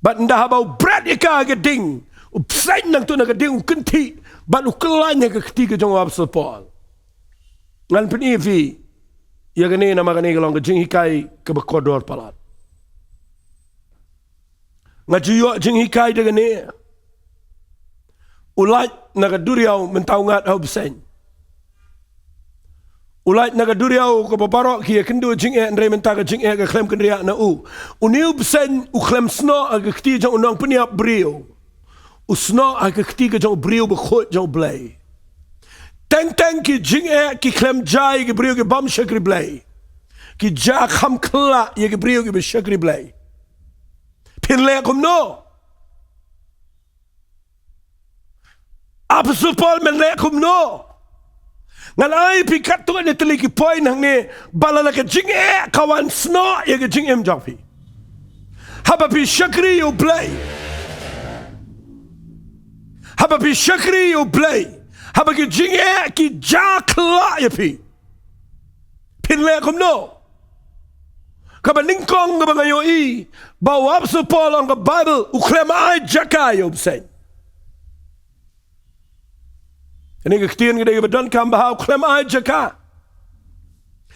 But ndah bau bread ika geding besen nang tu na geding kenti but ukelanya ke ketiga jong wap support. Ngan penivi ya gani nama gani kalong ke jing hikai ke bekodor palat. Ngajuyo jing hikai dengan ni. Ulat naga duriau mentaungat hau besen. Ulat naga duriau ke babarok kia kendu Jingeh andre mentaga Jingeh ke Khlem kendria na u. Uniu besen u Khlem sno aga keti jang unang peniap brio. Usno aga keti ke jang brio bekhot jang Blei. Teng ki Jingeh ki Khlem jai ke brio ke bam syakri Blei. Ki ja kham kla ye ke brio ke syakri Blei. Pinle kum no. Apostle Paul menle kum no. Ngan ai pikat tu ni teli ki point hang ni balala ke Jingeh kawan sno ye ke Jingthmu Jong pi. Haba pi syakri u Blei. Haba pi syakri u Blei. Haba ki Jingeh ki ja kla ye pi. Pinle kum no. Kaba ningkong kaba ngayo i bawa Apostle Paul ang Bible uklem ay jakayo bsen. Ini kektian kita badan kam bahaw uklem ay jaka.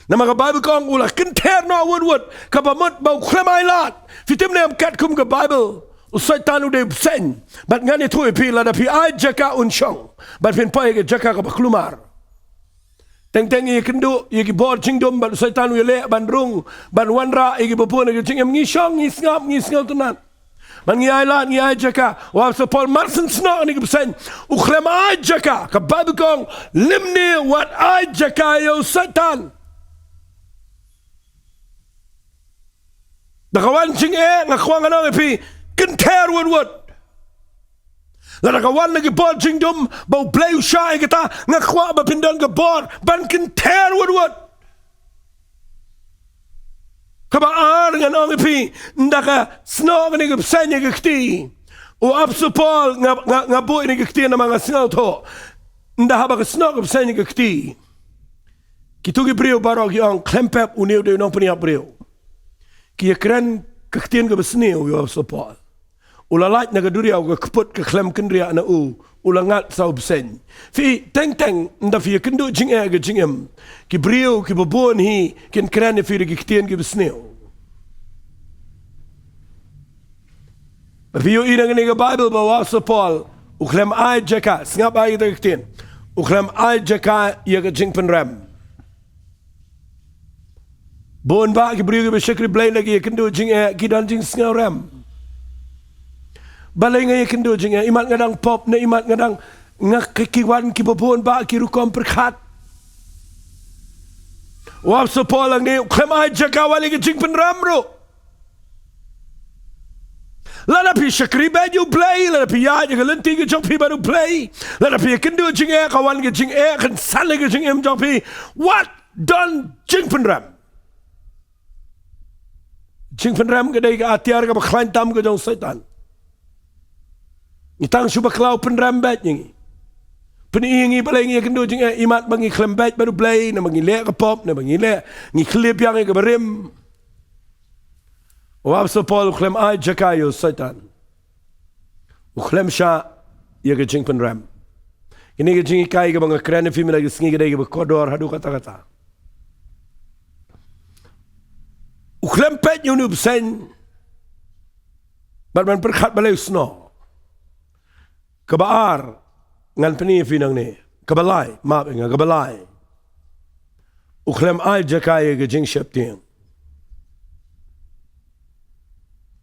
Nama ka Bible kong ulah kenter no wood kaba mut bau uklem ay lat. Fitim ne am kat kum ka Bible usai tanu de bsen. Bat ngani tu pi la da pi ay jaka unshong. Bat pin pai ke jaka kaba klumar. Teng ye kendu ye ki bor jingdom ban setan ye le ban rung ban wanra ye ki bopun ye jingem ngishong ngisngap tunan ban ngi ai jaka wa so Paul Marson sno ni ki besen u khlem ai jaka ka Bible kong limni wat ai jaka yo setan da kawan Jingeh ngakwang ano pi kenter wot Lada kawan lagi bor jingdom bau Blei usai kita ngakwa ba pindon ke bor ban kenter wad Kaba dengan orang pi ndaka snog ni gepsanya gekti. O absupol ngaboy ni gekti na mga snog to. Nda haba ka snog gepsanya gekti. Kitugi brio barog yang klempep uniu de nong penia brio. Ki kren gektiin gebesneu yo absupol. Ula light na gaduria o kaput ke klem kendria na ulangat sa ubsen. Fi teng nda fi kendo Jingeh ke Jingem. Ki brio ki babon hi ken kren fi de gektiin gebesneu. Fi yo ina ngene ke Bible bawa sa Paul u klem ai jaka ngap ai de gektiin. U klem ai jaka ye ke Jingpen ram. Bon ba ki brio ke besyakri Blei lagi kendo Jingeh ki dan Jing sngaw ram. Balai ngay kendo Jingeh imat ngadang pop na imat ngadang ngakikiwan ki babon ba ki rukom perkat. Wap sa Paul ang ni klem ai jaka wali ke Jingpen ram ro. Lada pi syakri baju Blei, lada pi ya ke lenti ke jong pi baru Blei, lada pi kendo Jingeh kawan ke Jingeh kan sale ke Jingeh jong pi. What done Jingpen ram? Jingpen ram ke dai ke atiar ke bakhlain tam ke jong setan. Itang suba klau penram bat ngi. Peningi balai ngi kendo Jingeh imat bangi klem bat baru Blei na bangi le ke pop na bangi le ngi klip yang ke berim. Wap sa Paul klem ai jakayo setan. U klem sha ye ke Jingpen ram. Ini ke Jingeh kai ke bang keren fi lagi singi ke dai ke kodor hadu kata-kata. U klem pet yunu bsen. Barman perkat balai usno. Kebaar ngan peni finang ni kebalai maaf enga kebalai uklem ai jakai ke Jing Shepting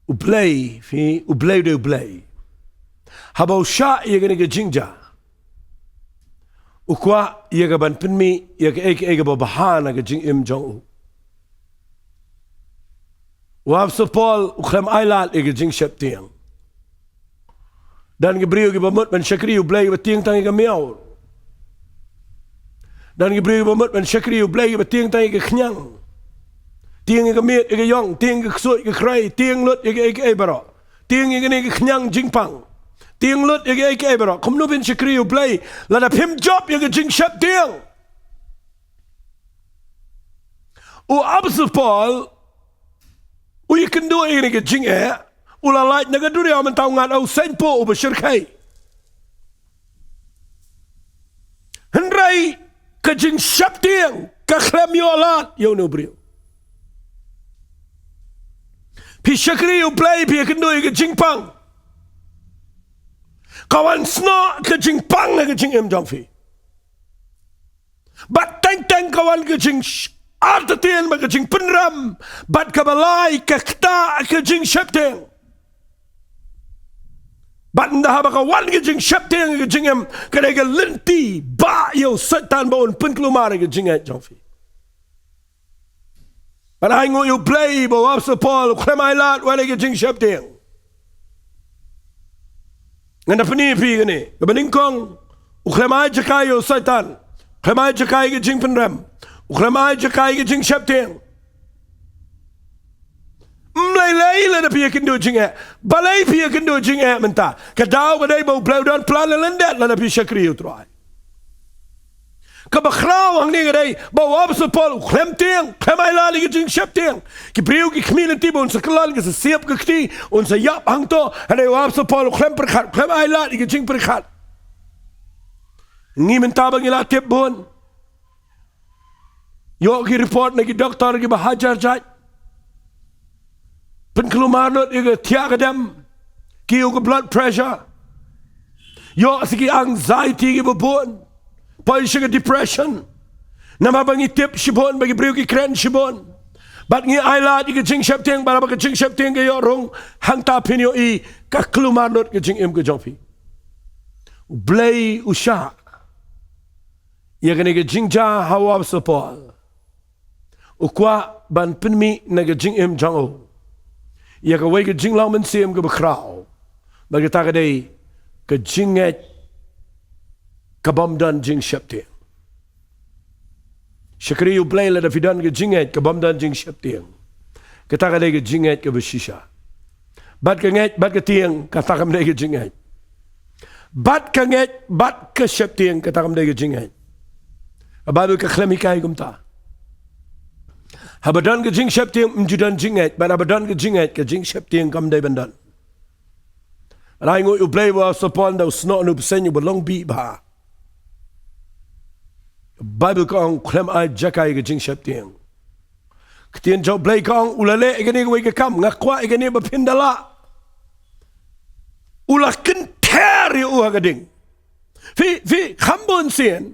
ublei fi ublei de ublei habau sha ye ke Jingja ukwa ye ke ban penmi ye ke eke bahana ke Jing Jong wap so Paul uklem ai lat ke Jing Shepting dan gebrio ke bamut ban syakri Blei betiang tangi ke miau. Dan gebrio ke bamut ban syakri Blei betiang tangi ke kenyang. Tiang ke miet ke yong, tiang ke ksut ke krai, tiang lut ke baro. Tiang ke ni ke kenyang jingpang. Tiang lut ke baro. Kumnu bin syakri Blei lada pim job ke Jing Shep tiang. U absu Paul u ikendu ini ke Jingeh ula light naga duria mentau ngat au senpo u besyirkai. Hendrai ke Jing Shep tiang ke Khlem yo alat yo no brio. Pi syakri u Blei pi kendoi ke Jingpang. Kawan sno ke Jingpang ke Jing Jong fi. Bat teng kawan ke Jing artatian ke Jing penram. Bat kabalai ke kta ke Jing Shep tiang. Bat ndah bakawan ke Jing Shep tiang ke Jingem kadai ke lenti ba yo setan baun pen kelumar ke Jingeh Jong fi. Bat hai ngo yo Blei bawa sa Paul kremai lat wale ke Jing Shep tiang. Nganda peni pi ke ni ke beningkong u kremai jakai yo setan. Kremai jakai ke Jing penram. U kremai jakai ke Jing Shep tiang. Mlai la pia kendo Jingeh balai pia kendo Jingeh menta kadau badai bau blau dan plan lendet la pia syakri utrai kabakhrau ang ni gadai bau absu Paul klem tiang klemai la li Jing Shep tiang ki priu ki khmil ti bon saklal ke siap ke kti on sa yap hang to hadai absu Paul klem perkhat klemai la li Jing perkhat ngi menta bang ila tip bon yo ki report na ki doktor ki bahajar jaj pen kelumar not ye tiak dem ki yo blood pressure yo siki anxiety ki babon pai sugar depression nama bangi tip shibon bagi priu ki kren shibon bat ngi aila ki Jing Shep tiang bara ke Jing Shep tiang ke yo rong hang ta pin yo I ka kelumar not ke Jing ke Jong fi Blei usha ye ke Jingja hawa sapol ukwa ban penmi na ke Jing Jong ya ke wei ke Jing Long men siem ke bekrau bagi ta ke dei ke Jingeh kabam dan Jing Shep tiang syakri u Blei la da fidan ke Jingeh kabam dan Jing Shep tiang kata kada ke jinget ke bersisa. Bat ke nget, bat ke tiang, kata kam ke jinget. Bat ke nget, bat ke syep tiang, kata kam ke jinget. Bible ke Khlem hikai kumta. Habadan ke jing syep tiang menjudan jinget, bat habadan ke jinget ke jing syep tiang kam dai bandan. Rai ngut u Blei wa sapon da snot nu pesen yu belong bi ba. Bible kong Khlem ai jakai ke jing syep tiang. Ketien jau Blei kong ulale igani ke kam ngakwa igani bapindala. Ulah kenter yu hagading. Fi khambon sien.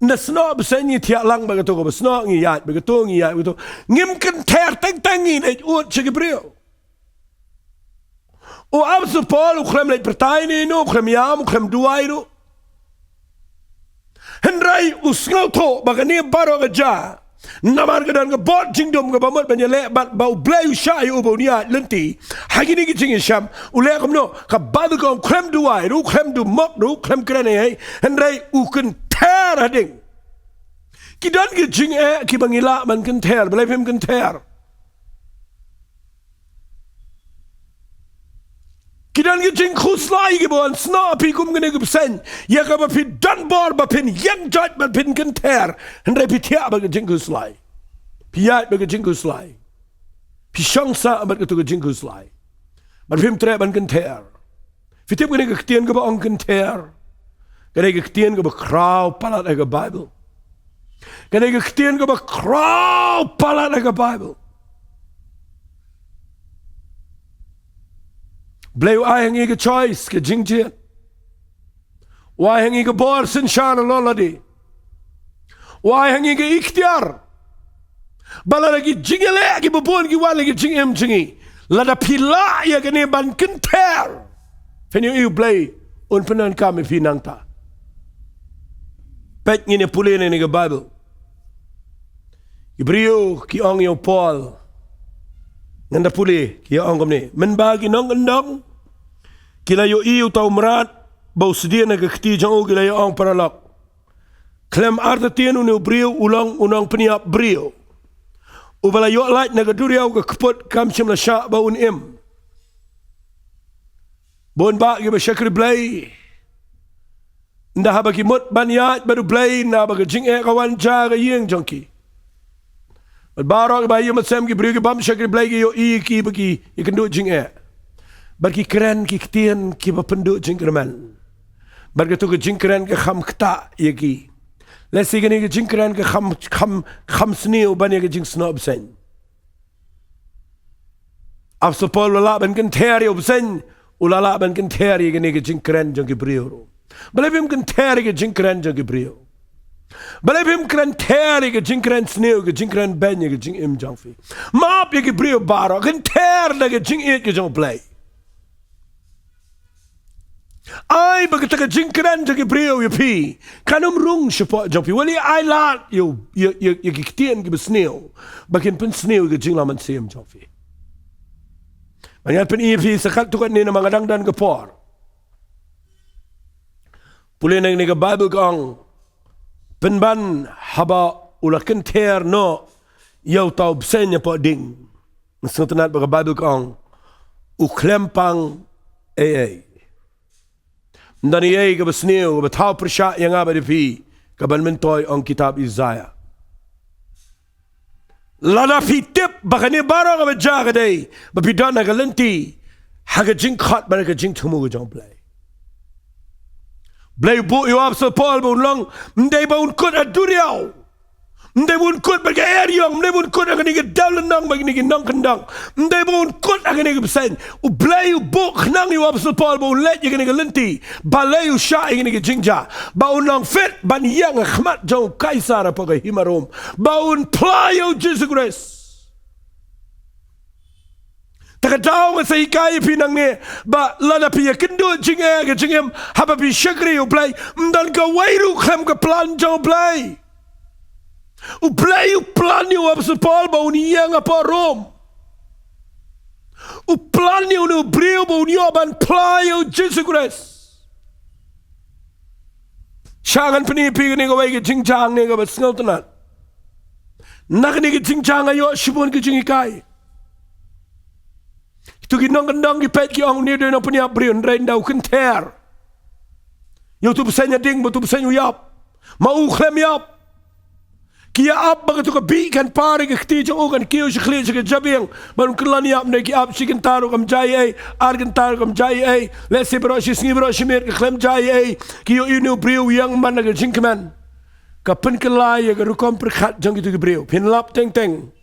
Na snot pesen yu tiak lang bagato ko snot ngiyat bagato ngim kenter teng in et ut chigibril. O absu Paul u Khlem leit partij ni no Khlem yam Khlem duai no. Henrai u snauto bagani baro gaja. Namar gadan ga bot jingdom ga bamot banyale bat bau Blei u sha yu bo niat lenti. Hagini ki jing sham u le kom no ka badu ko Khlem duai ru Khlem du mok ru Khlem krene hai. Henrai u kun ter hading. Ki dan ki jing ki bangila man kun ter Blei pim kun ter. Kidan ke jing khuslai ke bon sna pi kum gene ke sen ya ka ba pi dan bor ba pin yang jat ba pin kan ter hendre pi tia ba ke jing khuslai pi yat ba ke jing khuslai pi shangsa ba ke tu ke jing khuslai ba pim tre ban kan ter fi tip gene ke tien ke ba ong kan ter gene ke tien ke ba kraw palat ke Bible gene ke tien ke ba kraw palat ke Bible. Blei ai hangi ke choice ke jingtian. Wai hangi ke bor sin shana loladi. Wai hangi ke ikhtiar. Bala lagi jingele ki bubun ki wale ki jingem jingi. Lada pila ya ke ne ban kenter. Fenyu iu Blei un penan kami pinang ta. Pet ngine pule ne ke Bible. Ibriu ki ong yo Paul. Nganda puli kia ongom ni menbagi nong endong kila yo iu tau merat bau sedia na kekti jang kila yo ong paralak Khlem arta tienu ni brio ulang unang peniap brio ubala yo lait na gaduriau ke keput kam sim la sha bau im bon ba ki ba syakri Blei nda haba ki mut banyat baru Blei na ba jing kawan ja ga yeng jongki Barok ba yo matsam ki brio ki bam syakri Blei ki yo i ki bagi ikan do jing bagi keren ki ketien ki ba penduk jing kerman bagi tu ke jing keren ke kham kta ye ki lesi gani ke jing keren ke kham sni u ban ye ke jing snob sen afso pol la ban kan ter yo sen ulala ban kan ter ye gani ke jing keren jong ki brio balebim kan ter ke jing keren jong ki brio Balebim keren ter ke jing keren sneu ke jing keren ben ke jing im jong fi map ye ke brio baro kan ter ke jing e ke jong Blei ai bagata ke jing keren ke brio ye pi kanum rung support jong fi wali ai la yo ke tien ke sneu bakin pen sneu ke jing laman sim jong fi banyak pen e fi sakat tu kan ni na mga dangdan ke por pulin nang ni ke Bible kong penban haba ulakan ter no yau tau bsenya po ding ngesentenat baga Bible kong u Khlem pang ndani ke besneu ke tau persya yang aba di pi ke ban mentoy ong kitab Isaiah lada pi tip bakani baro ke jaga dei bapidan na galenti haga jing khat ba ke Jingthmu Jong Blei bu yo abso Paul bu long ndai ba un kut aduriau ndai bun kut ba eriong ndai bun kut agani ke dalendang ba ni nong kendang ndai bun kut agani ke sen u Blei u bu knang yo abso Paul bu let ye ke lenti ba le u sha ye ke jingja ba un long fit ban yang khmat jong kaisar pa ke himarom ba un playo Jesus Christ Takadaw nga sa hikaya pinang ni ba lana piya kendo jingeh ke jingem haba pi syakri u Blei mdan ka wairu Khlem ka plan jauh Blei u Blei u plan ni u abso Paul ba uniyang apa Rom u plan ni u brio ba uniyaban playo Jesus Christ syangan penipi ni ka wai ke jingjang ni ka ba sengal tenat nak ni ke jingjang ayo shibun ke jingikai Tu ginang kendang ki pet ki ong ni de na punya brion rein dau kenter. Yo tu pesanya ding tu pesanya yap. Mau Khlem yap. Kia ap baga tu ka bi kan pare ke kti jong kan kiyo si khli si ke jabing ban kelan yap ne ki ap si kan taru kam jai ai ar kan taru kam jai ai le se bro si sngi bro si mer ke Khlem jai ai kiyo inu briu yang man ke jingkeman ka pen kelai ke rukom perkhat jong itu ke briu pin lap teng teng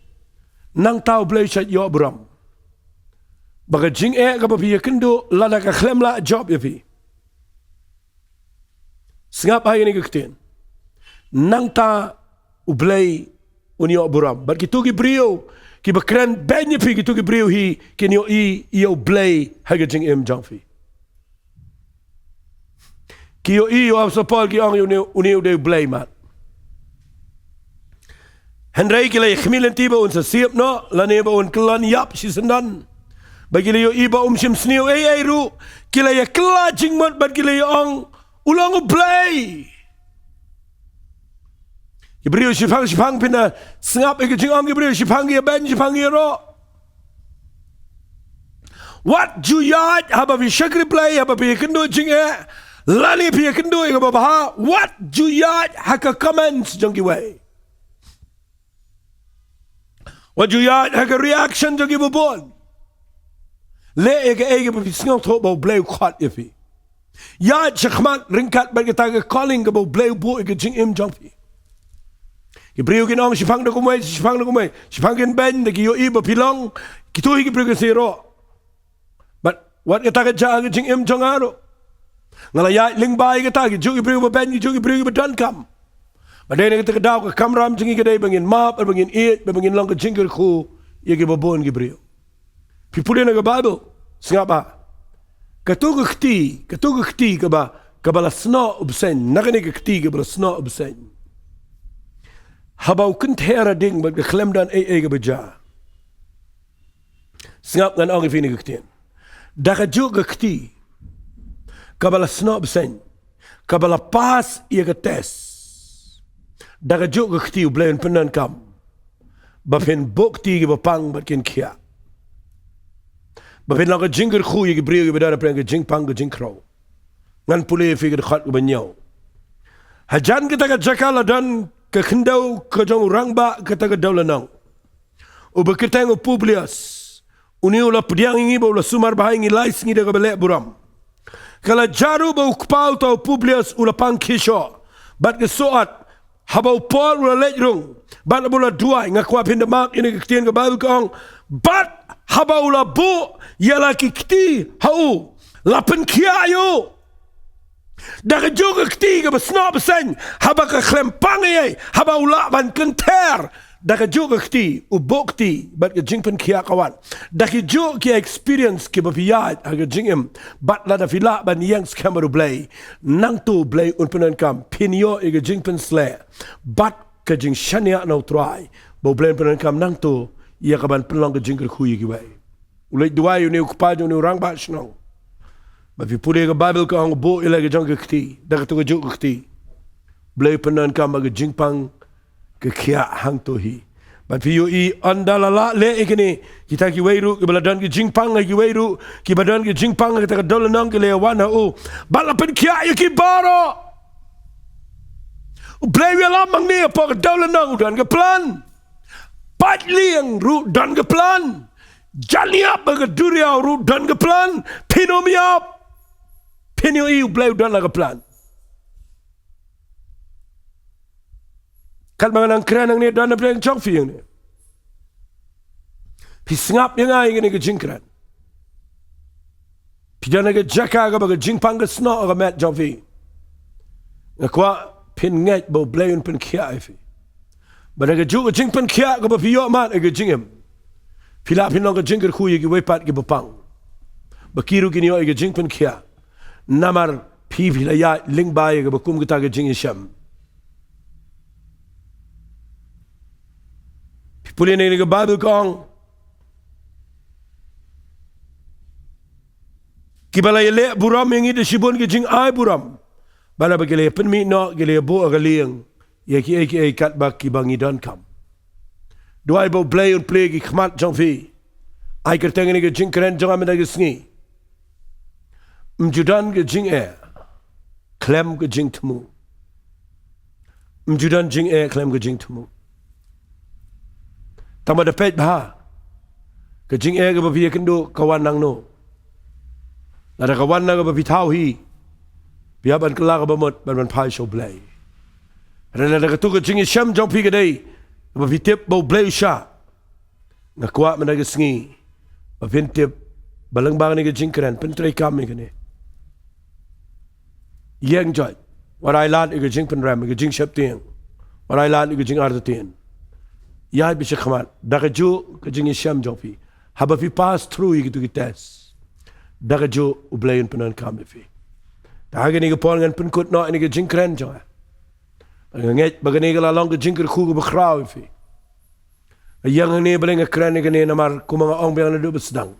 nang tau Blei chat yo bram baga jing ka bapi kendo lada ka Khlem la job ya pi sengap hai ni ke ktin nang ta u Blei unio buram but kitu ki brio ki bakran benye pi kitu ki brio hi kinio i Blei haga jing Jong fi ki yo i o sapol ki ong unio de Blei mat Henry ki le khmilen tiba un sa siep no la ne ba un klan yap si sendan bagi le yo i ba sim sniu ai ru ki le ya kla jing mat but ki le ong ulang u Blei Ibriu sipang pina sengap ke jing ong ibriu sipang ya ben sipang ya ro. What ju yat haba vi shakri Blei haba pi kendo jing lani pi kendo ke baba what ju yat haka comments jong ki way. What ju yat haka reaction jong ki bobon. Le ke pi sngong tho bo Blei khat ifi. Yat chakmat ringkat ba kita ke calling ke bo Blei bo ke jing jong pi. Ibriu kin ong sipang na kumay, sipang kin ben, na kiyo iba pilong, kituhi ki priyo siro. But, what kita ka dyan, jing Jong aro. Ngalayay, lingbay kita, kiyo ibriu ba ben, kiyo ibriu ba dan kam. Baday na kita ka daw, ka kamram, jing ikaday, bangin map, bangin it, bangin lang ka jingger ko, iya ki babon ki briu. Pipuli na ka Bible, singa ba? Katuga kti, ka ba, kabala sno ubsen, nakinig ka kti, kabala sno ubsen. Habau kunt hera ding bag Khlem dan ke beja. Sengap ngan ong fini kektian. Daka juga kti. Kabala snob sen. Kabala pas ia ke tes. Daka juga kti Blei penan kam. Bafin bukti ke bapang bat kin kia. Bafin lang ke jingger khu ke brio ke bedara preng ke jingpang ke jingkrau. Ngan pulih fi ke khat ke banyau. Hajan kita ke jakala dan ke kendau ke jong rangba kata ke daulanang u beketeng u Publius uni ula pediang ingi ba ula sumar bahai ngi lais ngi de belek buram kala jaru ba ukpau tau Publius ula pangkisho bat ke soat habau pol ula lejrung bat ula duai ngakwa pindemak ini ke ketien ke Bible kong bat habau ula bu yala ki kti hau lapen kiayo Daga juga ketiga besnop sen haba ke Khlem pangai haba ula ban kenter daga juga keti ubukti bat ke jingpen kia kawan daga juga ki experience ki bapiat aga jingem bat lada vila ban yang skamaru Blei nang tu Blei un penan kam pinyo ega jingpen sle bat ke jing shania no try bo Blei penan kam nang tu ia kaban pelong ke jingker khuyi ki wai ulai dua yu ni ukpa ju ni orang ba snong But if you put a Bible ka ang bo ila ke jong ke kti, daga tu ke juk ke kti. Blei penan ka mag jingpang ke kia hang tu hi. But if you i andalala le ikini kita ki weiru ke baladan ke jingpang ki weiru ki badan ke jingpang kita ke dolanang ke lewana u. Balapen kia ki baro. Blei wala mang ni apa ke dolanang dan ke plan. Pat liang ru dan ke plan. Janiap ke duriau ru dan ke plan. Pinomiap. Penyo iu Blei dan laga plan. Kat mga nangkren ang ni dan na plan chong fi yang ni. Pisngap yang ay ngini ke jingkren. Pidan na ke jaka ka baga jingpang ka sno ka met chong fi. Ngakwa pin nget bo Blei un pin kia ay fi. Bada ke ju ka jingpan kia ka ba piyo mat ay ke jingem. Pila pinong ka jingker kuya ki wepat ki bapang. Bakiru kini ay ke jingpan kia. Namar pi ya ling bay ke bakum kita ke jing isham. Pipuli ni ke Bible kong. Kibala yele buram yang itu sibun ke jing ay buram. Bala bagile penmi no gile bo agaliang. Ye ki kat bak ki bangi dan kam. Dua bo Blei un play ki khmat jong fi. Ai kerteng ni ke Jingkren Jong amena ke sngi. Mjudan ke Jingeh Khlem ke Jingthmu. Mjudan Jingeh Khlem ke Jingthmu. Tama da pet bah. Ke Jingeh ke babi kendo kawan nang no. Ada kawan nang ke babi tau hi. Biar ban kelak bamot ban pai show Blei. Ada ketu ke Jingeh Shem Jong pi ke dei. Babi tip bau Blei sha. Ngakuat mena ke sngi. Babi tip balang bang ni ke Jingkren pentrai kam ni ke ni. Yang jai. What I learned is Jing Penram, Jing Sheptian. What I learned is Jing Artatian. Yai Bishakamat, Dagaju, Jing Shem Jopi. Have if you pass through, you get to get tests. Dagaju, Blei and Penan Kamifi. The Haganiga Pong and Penkut not any Jing Krenjoy. Baganigal along the Jinker Kuga Bakrawifi. A young enabling a crannigan in Amar Kumanga Ombian Dubasdang.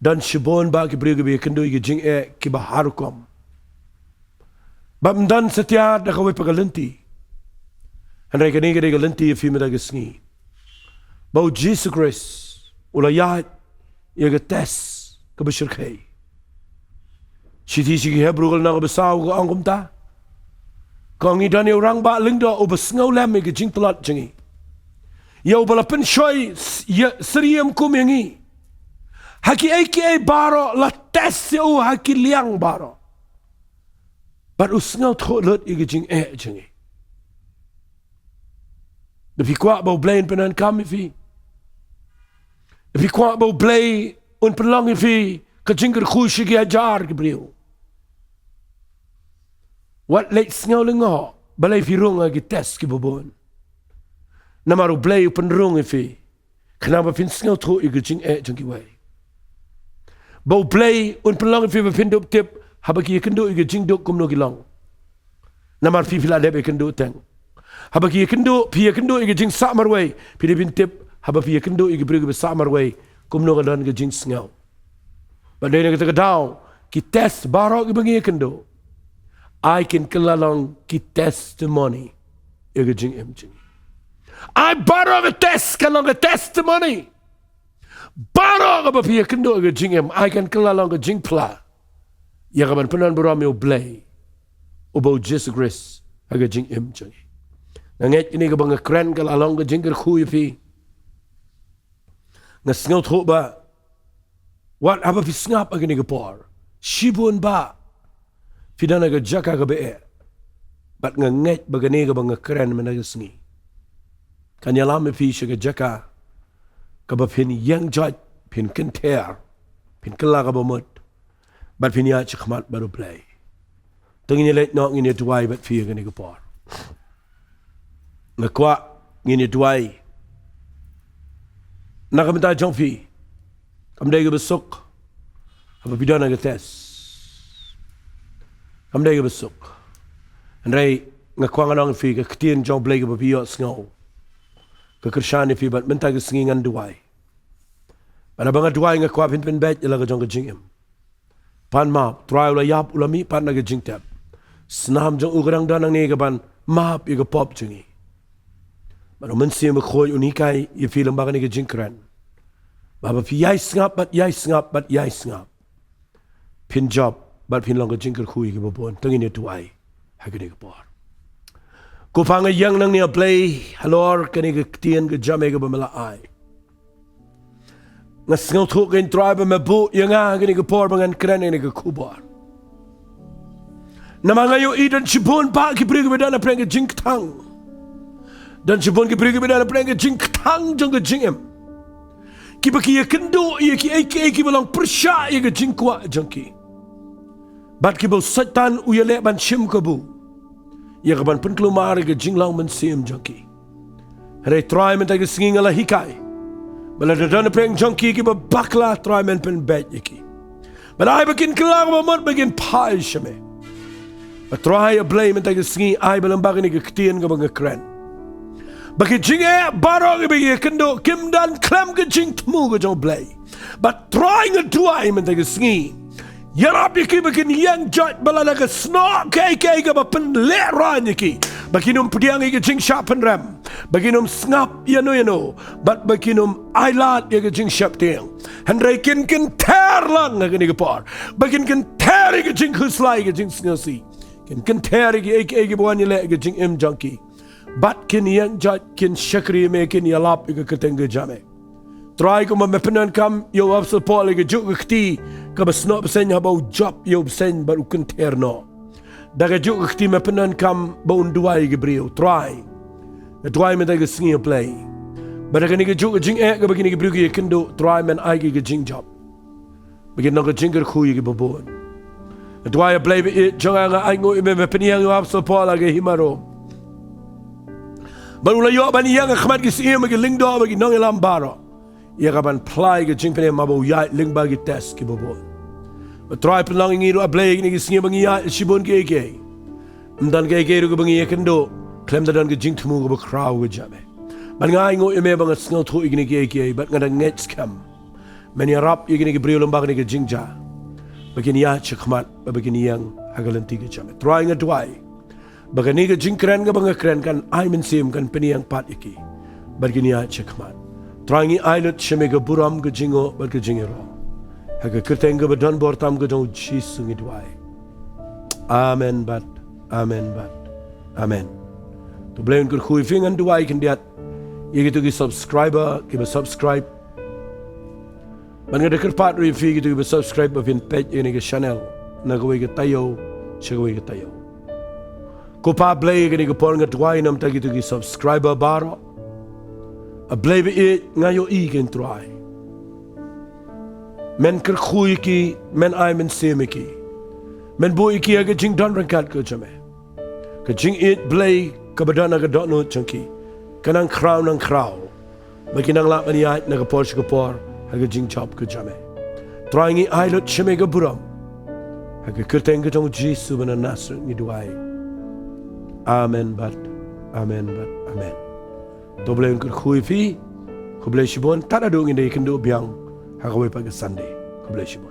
Dan Shibon Baki Brigabi can do you Jing E Kibaharukom. Bamdan setia dah kawai pagalanti. Henry kaniga galanti if you made a sngi. Bau Jesus Christ, ulayat, yaga tes, kabashir kay. Shiti shiki hebrugal na kabasaw ko angkum ta. Kung idan yung rang ba lingdo o basngaw lam may gajing talat jangi. Yaw balapin shoy siriyam kumingi. Haki ay baro la tes yaw haki liang baro. But usngaw tholot igajing jangi. De fi kwak bau Blei penan kami fi. De fi kwak bau Blei un penlangi fi kajingker khushi ki ajar ki brio. Wat leit sngaw lengo balai fi runga ki tes ki bobon. Namaru Blei penrungi fi. Kenapa fin sngaw tho igajing jangi wai. Bau Blei un penlangi fi bepindop tip habaki kendo igajing dok kumno gilang. Namar fi fila debe kendo teng. Habaki kendo pia kendo igajing samarway pide bin tip haba pia kendo igibrig be samarway kumno gadan igajing sngaw. Bandai na kita daw ki test barok ibangi kendo. I can kelalong ki testimony igajing emjing. I barok a test kalong a testimony. Barok haba pia kendo igajing em I can kelalong igajing pla. Ya kaban penan beramil Blei. Ubau Jesus Christ igajing emjing. Nanget ini ke bang keren kalau along ke jingker kui fi. Ngasngaw tho ba. Wat apa fi ngap agini ke por. Shibun ba. Fidana ke jaka ke be. Bat nganget bagani ke bang keren menagasngi. Kanyalam fi ke jaka. Ke ba pin yang jat pin kenter. Pin kela ke bomot. Bat pin ya chikmat baru Blei. Tengini let nok ini tuai bat fi agini ke por. Ngakwa ngini duai nakamita jong fi kamday ke besok apa bidana ke tes kamday ke besok andai ngakwa nganong fi ke ketien jong Blei ke babiyo sngaw ke kershani fi bat menta ke sngingan duai pada banga duai ngakwa pin bet ila ke jong ke jingem pan ma try ula yap ulami pan na ke jingtap snam jong ugrang danang ni ke ban map i ke pop jingi. Maar mensen die me unikai, je veel een bagage Jingkren. Maar jij snap, maar jij snap, maar jij snap. Pin job, maar pin langer Jinker goeie geboren. Dan in het waai, heb ik geboren. Ko vangen yang nang ni Blei, halor kan ik tien ke jamega bemela ai. Ngasngel thuk in tribe me bu yang a kan ik geboren bangan kren in ik kubar. Namanga yo idan chibun pa ki bring bedana preng Jingtang. Dan sebon ke pergi bedana preng Jingtang jong ke jingem. Ki baki ye kendo ye ki balang persya ye ke jingkwa jongki. Bat ki bau setan uyale ban shim kabu. Ye ke ban penkelumar ke jinglang men sim jongki. Hare try men tagi singing ala hikai. Bala dadana preng jongki ki ba bakla try men pen bet yeki. Bala ai bakin kelang mamot bakin pai shame. But try a blame men tagi singing ai balang bagani ke ketien ke bang kren. Bagi Jingeh barok bagi kendo Kim dan Khlem ke Jingthmu Jong Blei. But trying to do I men tagi singing. Yarap yaki bakin yang jat balala ke snok ke ba pen le ran yaki. Bakin pediang ke Jing Shapen ram. Baginum snap yano, but baginum ailat yagajing shapting. And rekin can tear lang naganigapar. Bagin can tear yagajing huslai yagajing snasi. Can tear yagabuan yale yagajing junkie. But can yang judge can shakri making yalap yagatenga jame. Try ko mamepenan kam yo up support yagajuk kti kabasnop sen habau job yo sen baru can tear no. Dagajuk kti mapenan kam baun duai gabriel. Try. Try men daga singi play. But I can gajuk jing ek bagini gabrugi kendo try men ai ga jing job. Begin no ga jinger khu yi babon. Try play it jonga ai ngo me peniang yo up support la ga himaro. But ula yo ban yang khmat gi sim gi ling do gi nong lam baro. Ya ga ban play ga jing pene mabo ya ling ba gi test gi babon. But try pelong ngi ro play gi singi bangi ya shibon ge ge. Ndan ge ge ro ga bangi kendo klem da dan ge jingthmu ga kraw ga jame. Man ngai ngo eme bang sngo thu igni ge ge but ngada ngets kam. Men ya rap igni ge briolom ba ge jingja. Bagin ya chkhmat ba bagin yang hagalanti ge jame. Try nga dwai. Bagani ga jingkren ga bang kren kan ai men sim kan peniang pat iki. Bagin ya chkhmat. Try ngi ailut sheme ga buram ga jingo ba ga jingero. Haga kerteng ga badan bortam ga dong jisu ngi dwai. Amen but amen but amen. To blame kur khui fingan duai kan diat ye gitu gi subscriber ki ba subscribe man ga deker pat ri fi gitu gi subscribe ba fin page ini ga channel na ga ga tayo chagwe ga tayo ko pa Blei ga ni ga por nga duai nam ta gitu gi subscriber baro a Blei be it nga yo i gen try men kur khui ki men ai men semiki men bo iki ga jing don rankat ko jame ka jing it Blei kabadana ga dot no chunky kanang crown ang crow makinang lap ani ay nagapor haga jing chop ko jame trying I lot chime ga buram haga kurteng ga tong jisu bana nasr ni duai amen but amen to blame kur khui fi ko blei shibon tada dong inde kendo biang haga we pag Sunday ko blei shibon